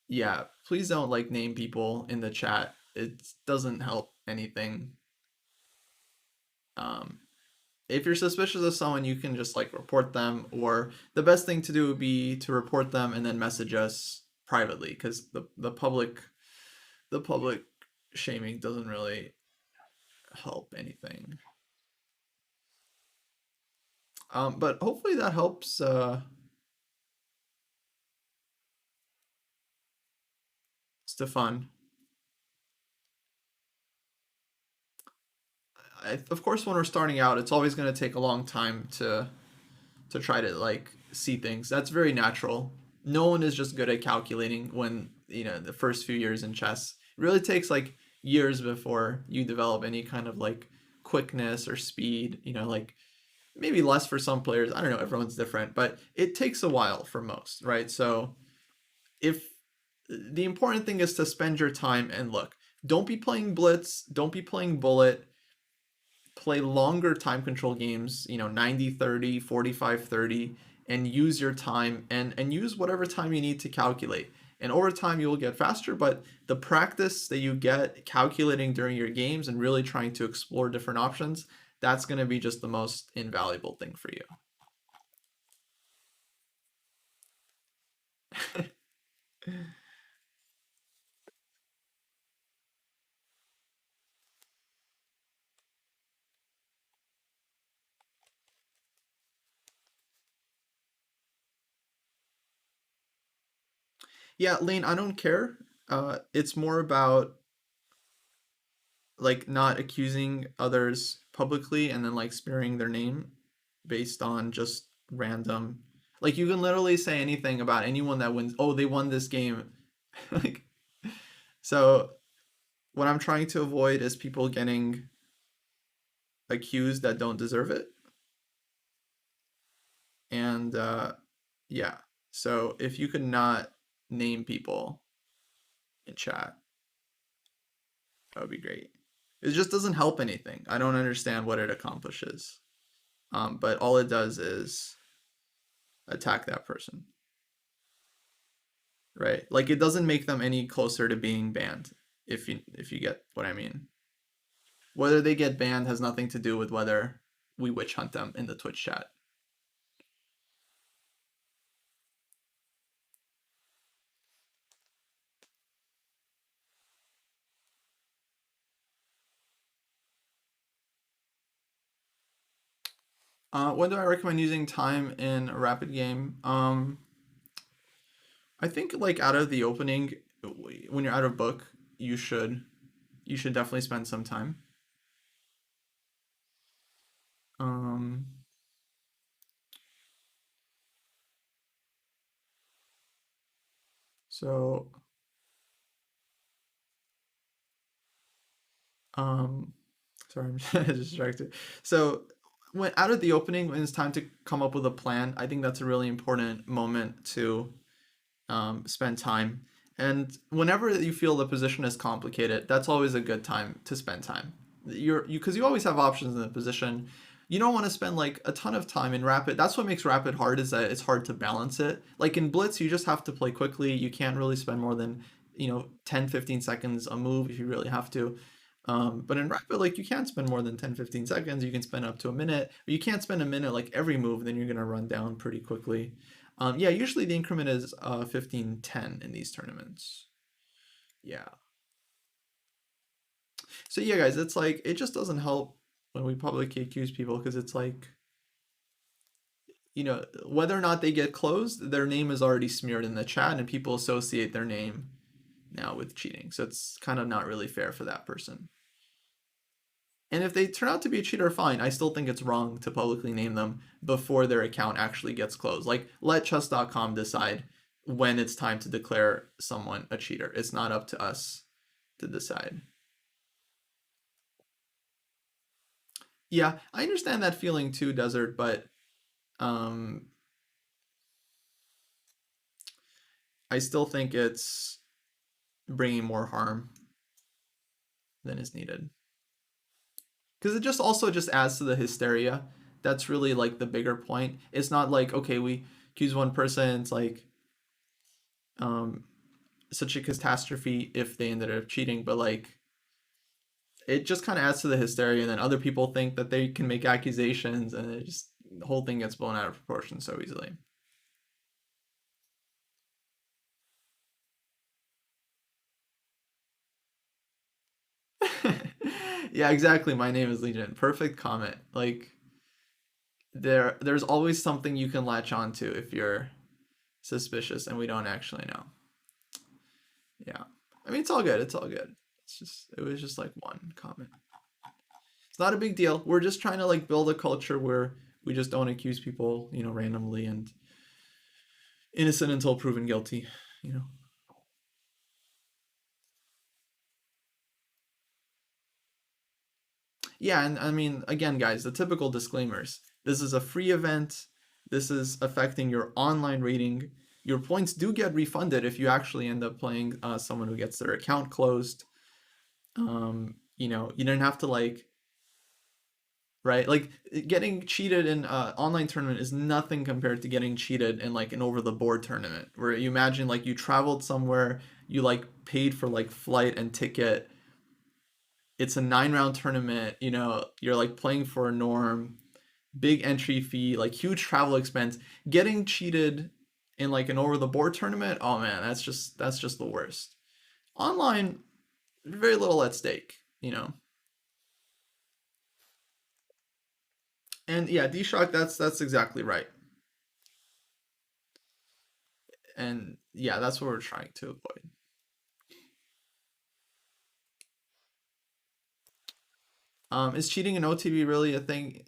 yeah, please don't like name people in the chat. It doesn't help anything. Um, if you're suspicious of someone, you can just like report them, or the best thing to do would be to report them and then message us privately, because the public shaming doesn't really help anything. But hopefully that helps. Stefan. Of course, when we're starting out, it's always going to take a long time to try to like see things. That's very natural. No one is just good at calculating when, the first few years in chess. It really takes like years before you develop any kind of like quickness or speed, like maybe less for some players. I don't know, everyone's different, but it takes a while for most, right? So if the important thing is to spend your time and look, don't be playing blitz, don't be playing bullet, play longer time control games, 90-30, 45-30, and use your time and use whatever time you need to calculate. And over time, you will get faster, but the practice that you get calculating during your games and really trying to explore different options, that's going to be just the most invaluable thing for you. Yeah, Lane, I don't care. It's more about like not accusing others publicly and then like sparing their name based on just random, like you can literally say anything about anyone that wins. Oh, they won this game. Like, so what I'm trying to avoid is people getting accused that don't deserve it. And yeah, so if you could not name people in chat, that would be great. It just doesn't help anything. I don't understand what it accomplishes. But all it does is attack that person, right? Like it doesn't make them any closer to being banned, if you get what I mean. Whether they get banned has nothing to do with whether we witch hunt them in the Twitch chat. When do I recommend using time in a rapid game? I think like out of the opening, when you're out of book, you should you should definitely spend some time. Um, so um, sorry, I'm distracted. So when out of the opening, when it's time to come up with a plan, I think that's a really important moment to spend time. And whenever you feel the position is complicated, that's always a good time to spend time. Because you always have options in the position. You don't want to spend like a ton of time in rapid. That's what makes rapid hard, is that it's hard to balance it. Like in blitz, you just have to play quickly. You can't really spend more than 10-15 seconds a move if you really have to. But in rapid, like you can't spend more than 10-15 seconds. You can spend up to a minute, but you can't spend a minute like every move. Then you're gonna run down pretty quickly. Yeah, usually the increment is 15-10 in these tournaments. Yeah. So yeah, guys, it's like it just doesn't help when we publicly accuse people because it's like, whether or not they get closed, their name is already smeared in the chat and people associate their name now with cheating. So it's kind of not really fair for that person. And if they turn out to be a cheater, fine. I still think it's wrong to publicly name them before their account actually gets closed. Like, let chess.com decide when it's time to declare someone a cheater. It's not up to us to decide. Yeah, I understand that feeling too, Desert, but um, I still think it's bringing more harm than is needed. Because it just also just adds to the hysteria. That's really like the bigger point. It's not like, okay, we accuse one person, it's like um, such a catastrophe if they ended up cheating, but like it just kind of adds to the hysteria, and then other people think that they can make accusations, and it just the whole thing gets blown out of proportion so easily. Yeah, exactly. My name is Legion. Perfect comment. Like there's always something you can latch onto if you're suspicious and we don't actually know. Yeah. I mean, it's all good. It's all good. It was just like one comment. It's not a big deal. We're just trying to like build a culture where we just don't accuse people, randomly and innocent until proven guilty, you know. Yeah, and I mean, again, guys, the typical disclaimers. This is a free event. This is affecting your online rating. Your points do get refunded if you actually end up playing someone who gets their account closed. You don't have to like, right? Like getting cheated in an online tournament is nothing compared to getting cheated in like an over the board tournament where you imagine like you traveled somewhere, you like paid for like flight and ticket. It's a 9 round tournament, you're like playing for a norm, big entry fee, like huge travel expense. Getting cheated in like an over the board tournament, oh man, that's just the worst. Online, very little at stake. And yeah, D-Shock, that's exactly right. And yeah, that's what we're trying to avoid. Is cheating in OTB really a thing?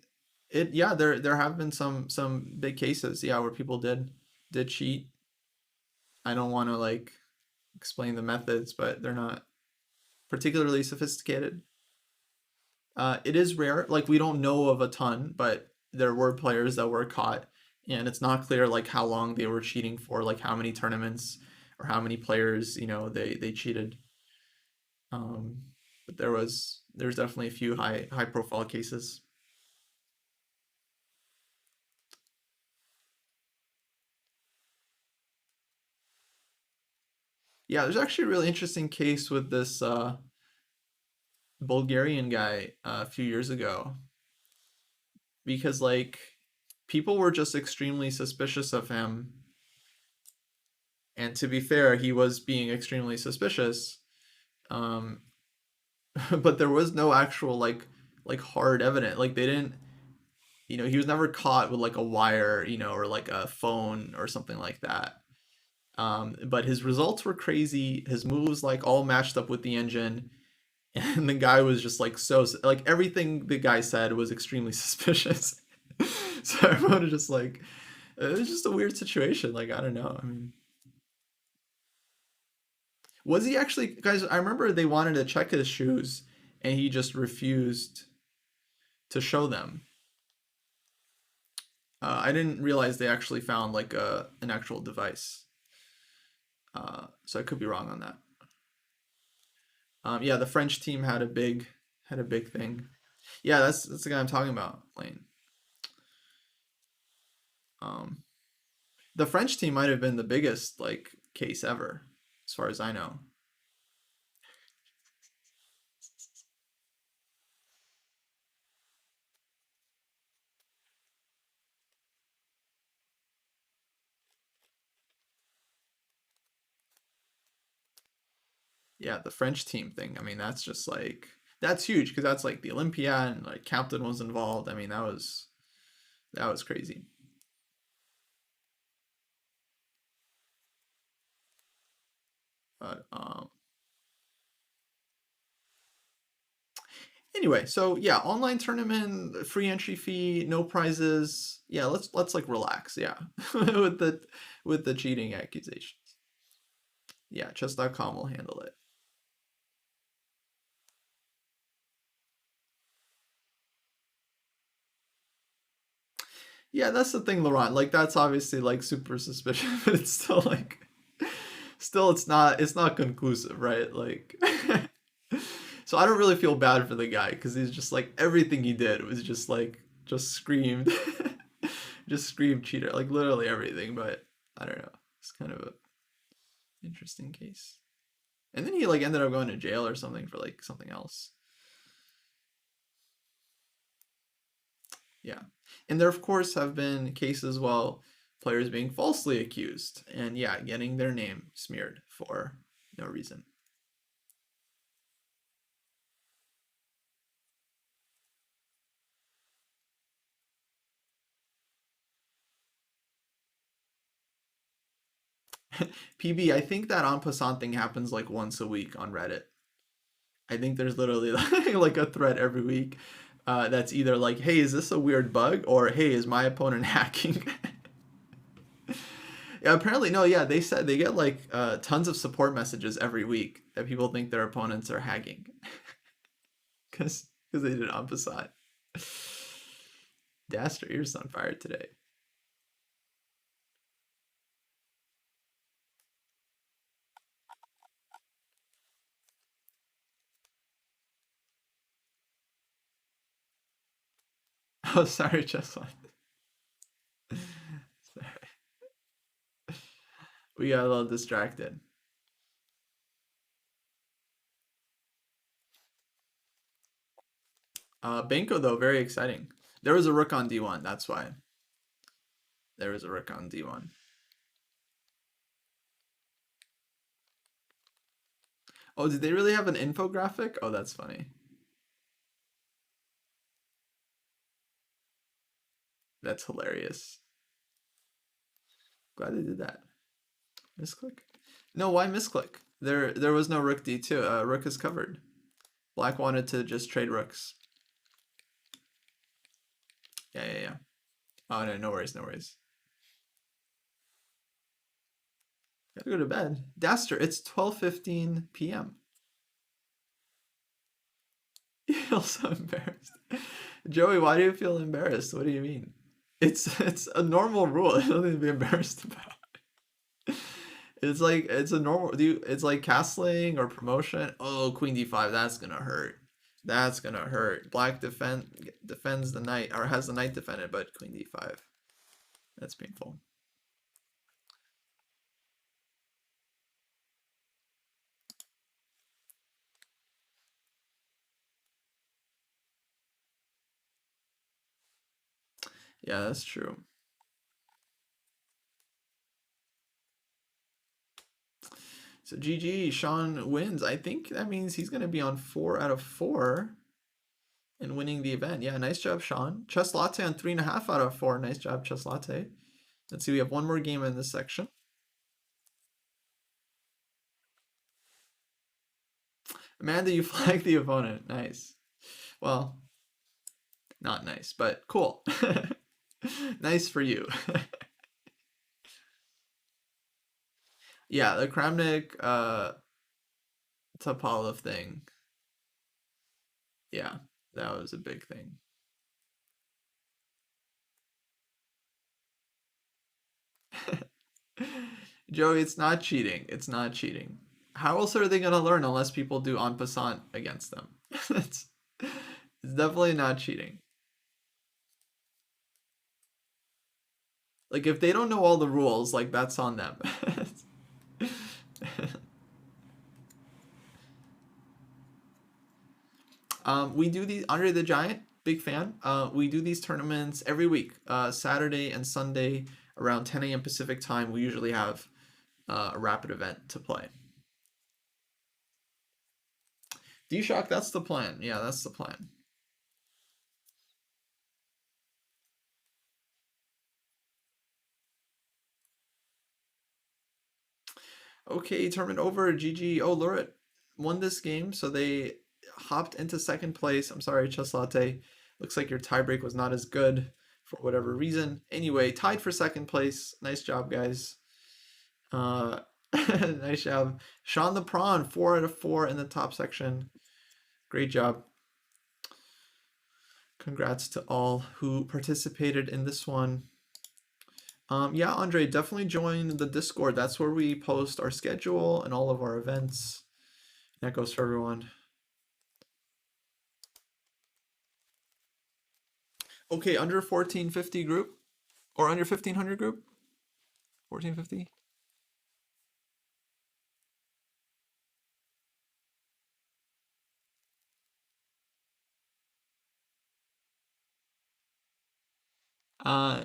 Yeah, there have been some big cases, yeah, where people did cheat. I don't want to like explain the methods, but they're not particularly sophisticated. It is rare. Like we don't know of a ton, but there were players that were caught, and it's not clear like how long they were cheating for, like how many tournaments or how many players they cheated. Um, but there's definitely a few high profile cases. Yeah, there's actually a really interesting case with this Bulgarian guy a few years ago because like people were just extremely suspicious of him, and to be fair, he was being extremely suspicious. Um, but there was no actual like hard evidence. Like they didn't, he was never caught with like a wire, or like a phone or something like that. But his results were crazy. His moves like all matched up with the engine, and the guy was just like so like everything the guy said was extremely suspicious. So everyone was just like, it was just a weird situation. Like I don't know. I mean, was he actually, guys? I remember they wanted to check his shoes, and he just refused to show them. I didn't realize they actually found like an actual device. So I could be wrong on that. Yeah, the French team had a big thing. Yeah, that's the guy I'm talking about, Lane. Um, the French team might have been the biggest like case ever, as far as I know. Yeah, the French team thing. I mean, that's just like that's huge because that's like the Olympiad and like Captain was involved. I mean, that was crazy. But anyway, so yeah, online tournament, free entry fee, no prizes. Yeah, let's like relax. Yeah, with the cheating accusations. Yeah, chess.com will handle it. Yeah, that's the thing, Laurent. Like that's obviously like super suspicious, but it's still like still it's not conclusive, right? Like so I don't really feel bad for the guy because he's just like everything he did was just like just screamed just screamed cheater, like literally everything, but I don't know. It's kind of a interesting case. And then he like ended up going to jail or something for like something else. Yeah. And there of course have been cases well players being falsely accused and yeah, getting their name smeared for no reason. PB, I think that en passant thing happens like once a week on Reddit. I think there's literally like a thread every week that's either like, hey, is this a weird bug? Or hey, is my opponent hacking? Yeah, apparently, no, yeah, they said they get like tons of support messages every week that people think their opponents are hacking because they did en passant. Daster, you're just on fire today. Oh, sorry, Cheslin. We got a little distracted. Benko, though, very exciting. There was a rook on d1, that's why. There was a rook on d1. Oh, did they really have an infographic? Oh, that's funny. That's hilarious. Glad they did that. Misclick? No, why misclick? There was no rook d2. Rook is covered. Black wanted to just trade rooks. Yeah, yeah, yeah. Oh no, no worries, no worries. Gotta go to bed. Daster, it's 12:15 p.m. You feel so embarrassed. Joey, why do you feel embarrassed? What do you mean? It's a normal rule. There's nothing to be embarrassed about. It's like it's a normal. It's like castling or promotion. Oh, queen d5. That's gonna hurt. That's gonna hurt. Black defends the knight or has the knight defended, but queen d5. That's painful. Yeah, that's true. So GG, Sean wins. I think that means he's gonna be on 4 out of 4 and winning the event. Yeah, nice job, Sean. Chess Latte on 3.5 out of 4. Nice job, Chess Latte. Let's see, we have one more game in this section. Amanda, you flagged the opponent. Nice. Well, not nice, but cool. Nice for you. Yeah, the Kramnik Topalov thing. Yeah, that was a big thing. Joey, it's not cheating. It's not cheating. How else are they going to learn unless people do en passant against them? It's definitely not cheating. Like, if they don't know all the rules, like, that's on them. We do these Andre the Giant, big fan. We do these tournaments every week, Saturday and Sunday around 10 a.m. Pacific time. We usually have a rapid event to play. D-Shock, that's the plan. Yeah, that's the plan. Okay, tournament over. GG. Oh, Lurit won this game, so they hopped into second place. I'm sorry, Chess Latte. Looks like your tiebreak was not as good for whatever reason. Anyway, tied for second place. Nice job, guys. Nice job. Sean the Prawn, 4 out of 4 in the top section. Great job. Congrats to all who participated in this one. Yeah, Andre, definitely join the Discord. That's where we post our schedule and all of our events. That goes for everyone. Okay, under 1450 group or under 1500 group? 1450?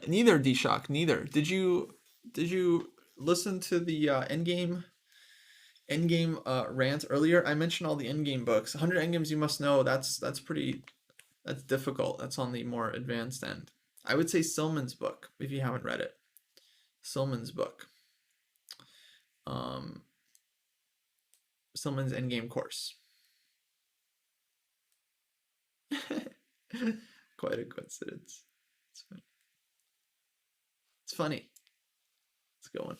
Neither D-Shock, neither. Did you listen to the endgame rant earlier? I mentioned all the endgame books. 100 endgames you must know. That's difficult. That's on the more advanced end. I would say Silman's book if you haven't read it. Silman's book. Silman's endgame course. Quite a coincidence. It's funny. It's funny. It's a good one.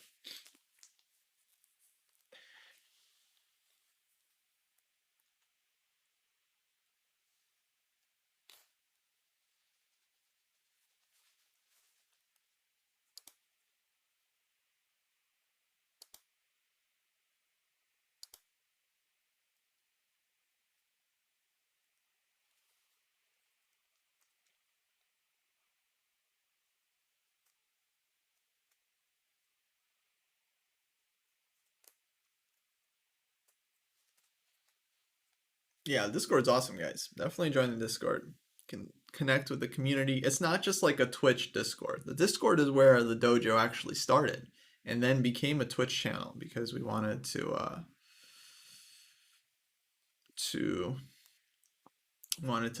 Yeah, Discord's awesome, guys. Definitely join the Discord. You can connect with the community. It's not just like a Twitch Discord. The Discord is where the dojo actually started and then became a Twitch channel because we wanted to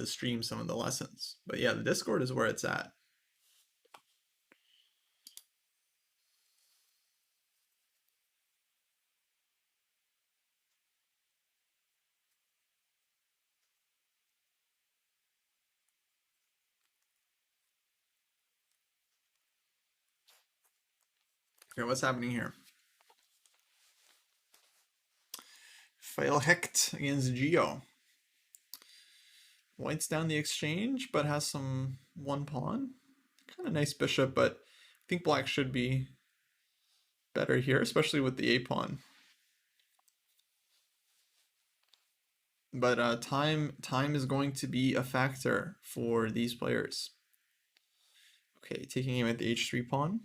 stream some of the lessons. But yeah, the Discord is where it's at. Okay, what's happening here? Failhecht against Geo. White's down the exchange, but has some one pawn. Kind of nice bishop, but I think black should be better here, especially with the a pawn. But time is going to be a factor for these players. Okay, taking aim at the h3 pawn.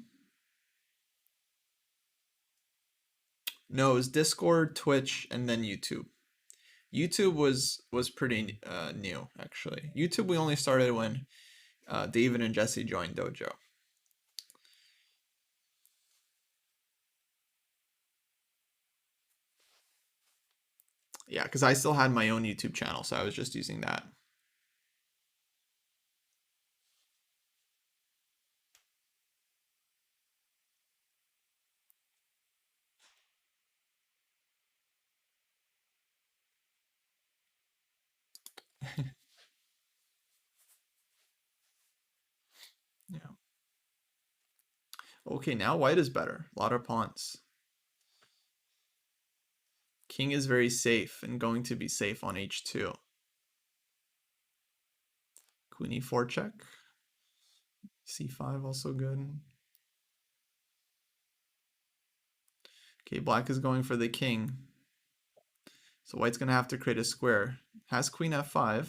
No, it was Discord, Twitch, and then YouTube. YouTube was pretty new, actually. YouTube we only started when David and Jesse joined Dojo. Yeah, because I still had my own YouTube channel, so I was just using that. Yeah. Okay, now white is better. A lot of pawns. King is very safe and going to be safe on h2. Queen e4 check. c5 also good. Okay, black is going for the king. So white's going to have to create a square. Has queen f5.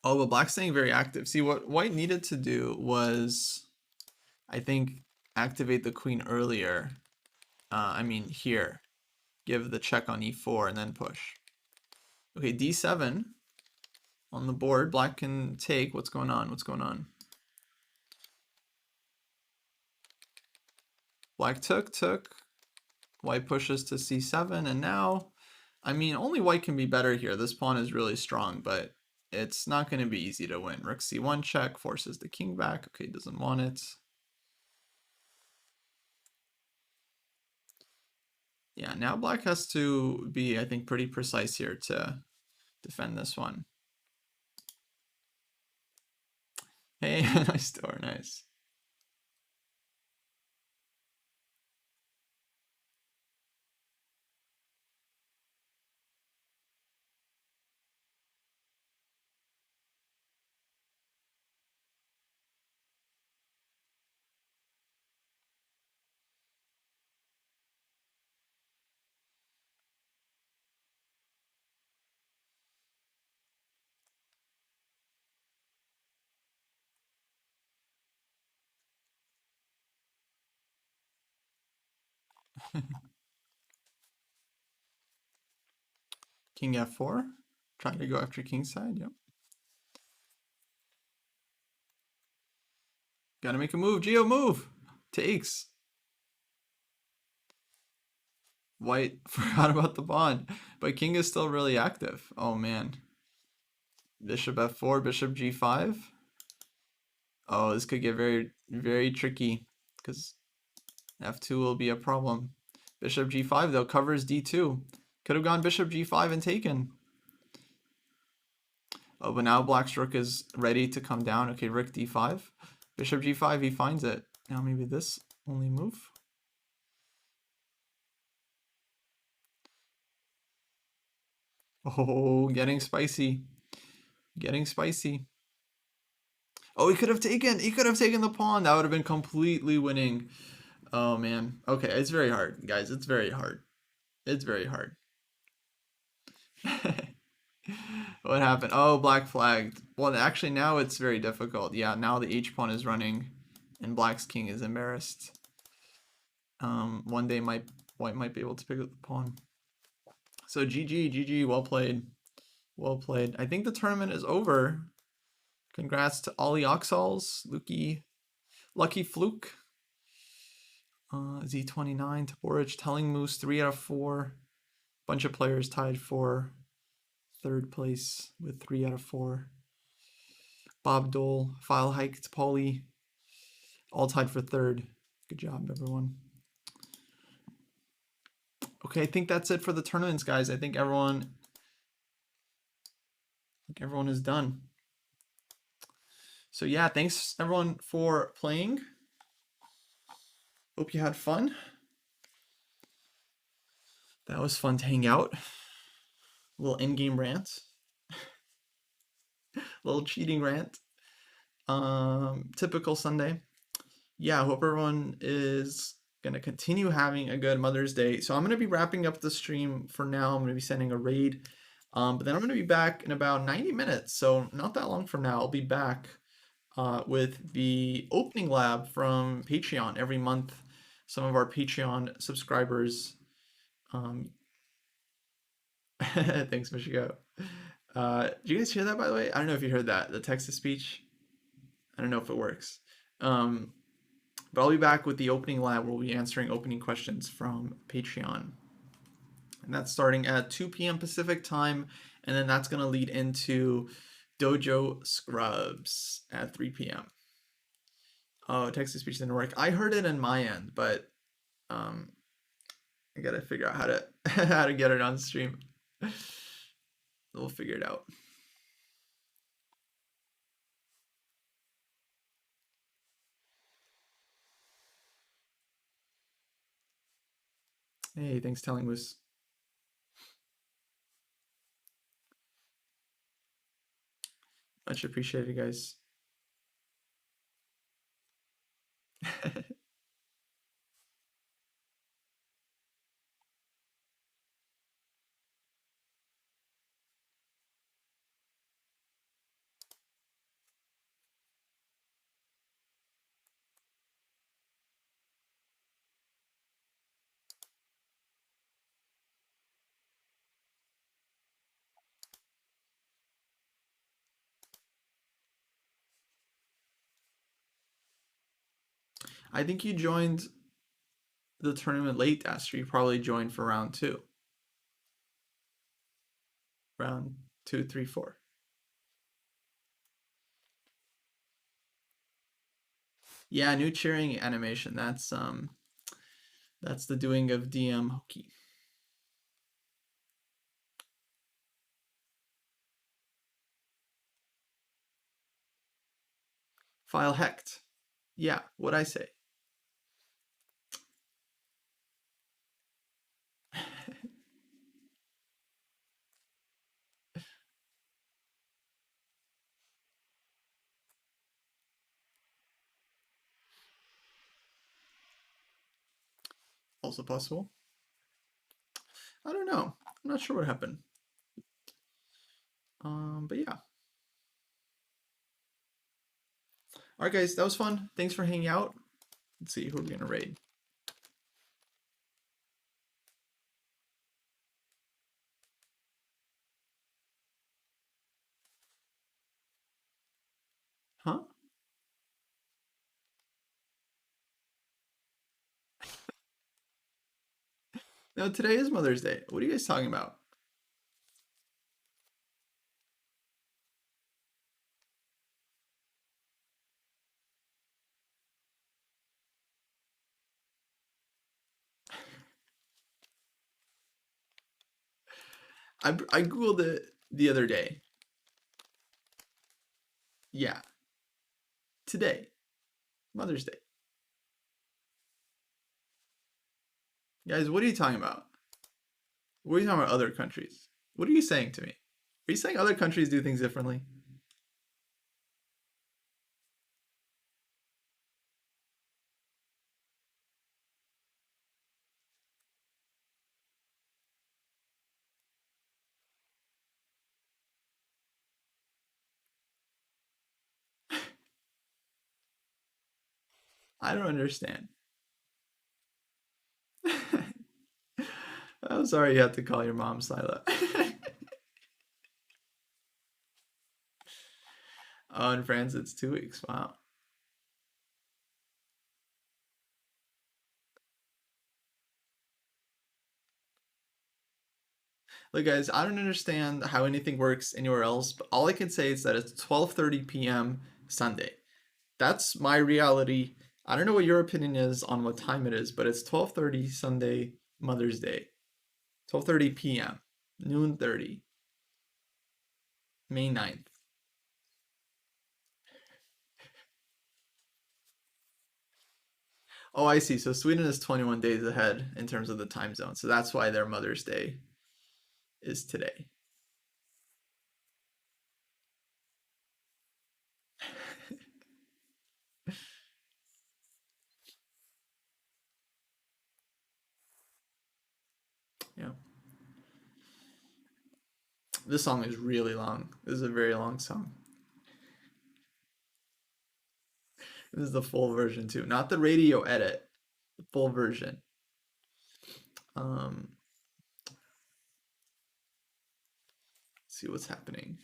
Oh, but black's staying very active. See, what white needed to do was, I think, activate the queen earlier. I mean, here. Give the check on e4 and then push. Okay, d7 on the board. Black can take. What's going on? What's going on? Black took. White pushes to c7, and now I mean, only white can be better here. This pawn is really strong, but it's not going to be easy to win. Rook c1 check forces the king back. Okay, doesn't want it. Yeah, now black has to be, I think, pretty precise here to defend this one. Hey, nice door, nice. King f4, trying to go after kingside, yep. Gotta make a move, Geo, move! Takes. White forgot about the pawn, but king is still really active. Oh man. Bishop f4, bishop g5. Oh, this could get very, very tricky because f2 will be a problem. Bishop g5 though covers d2. Could have gone bishop g5 and taken. Oh, but now black's rook is ready to come down. Okay, rook d5. Bishop g5, he finds it. Now maybe this only move. Oh, getting spicy. Getting spicy. Oh, he could have taken the pawn. That would have been completely winning. Oh man. Okay, it's very hard, guys. It's very hard. It's very hard. What happened? Oh, black flagged. Well, actually now it's very difficult. Yeah, now the h pawn is running and black's king is embarrassed. One day white might be able to pick up the pawn. So GG, well played. Well played. I think the tournament is over. Congrats to Ollie Oxals, Lucky Fluke, Z29, Taborich, Telling Moose, 3 out of 4. Bunch of players tied for third place with 3 out of 4. Bob Dole, File Hike, Paulie, all tied for third. Good job, everyone. Okay, I think that's it for the tournaments, guys. I think everyone is done. So yeah, thanks everyone for playing. Hope you had fun. That was fun to hang out. A little in-game rant. A little cheating rant. Typical Sunday. Yeah, I hope everyone is gonna continue having a good Mother's Day. So I'm gonna be wrapping up the stream for now. I'm gonna be sending a raid. But then I'm gonna be back in about 90 minutes. So not that long from now, I'll be back with the opening lab from Patreon every month. Some of our Patreon subscribers. Thanks, Michigo. Did you guys hear that, by the way? I don't know if you heard that, the text-to-speech. I don't know if it works. But I'll be back with the opening lab where we'll be answering opening questions from Patreon. And that's starting at 2 p.m. Pacific time. And then that's going to lead into Dojo Scrubs at 3 p.m. Oh, text-to-speech didn't work. I heard it in my end, but I got to figure out how to get it on stream. We'll figure it out. Hey, thanks, Telling Moose. Much appreciated, guys. I think you joined the tournament late, Aster. You probably joined for round 2. round 2, 3, 4. Yeah, new cheering animation. That's the doing of DM Hoki. File hecht. Yeah, what'd I say? Also possible. I don't know. I'm not sure what happened. But yeah. All right, guys, that was fun. Thanks for hanging out. Let's see who we're gonna raid. Huh? No, today is Mother's Day. What are you guys talking about? I googled it the other day. Yeah, today, Mother's Day. Guys, what are you talking about? What are you talking about other countries? What are you saying to me? Are you saying other countries do things differently? I don't understand. I'm sorry you have to call your mom Sila. Oh, in France it's 2 weeks. Wow. Look, guys, I don't understand how anything works anywhere else, but all I can say is that it's 12:30 p.m. Sunday. That's my reality. I don't know what your opinion is on what time it is, but it's 12:30 Sunday, Mother's Day. 12:30 p.m. Noon 30, May 9th. Oh, I see. So Sweden is 21 days ahead in terms of the time zone. So that's why their Mother's Day is today. Yeah. This song is really long. This is a very long song. This is the full version too, not the radio edit, the full version. Um, let's see what's happening.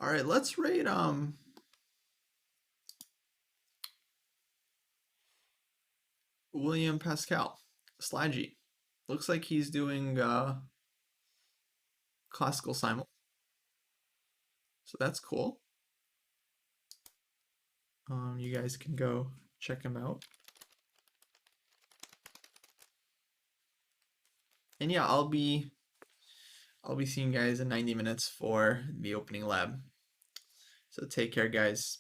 All right, let's rate William Pascal Slaggy. Looks like he's doing classical simul, so that's cool. You guys can go check him out. And yeah, I'll be seeing you guys in 90 minutes for the opening lab. So take care, guys.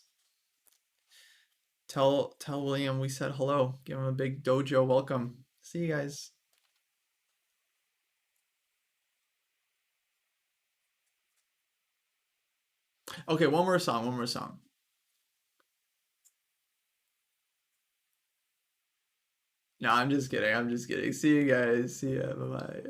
Tell William we said hello. Give him a big dojo welcome. See you guys. Okay, one more song. One more song. No, I'm just kidding. I'm just kidding. See you guys. See ya. Bye bye.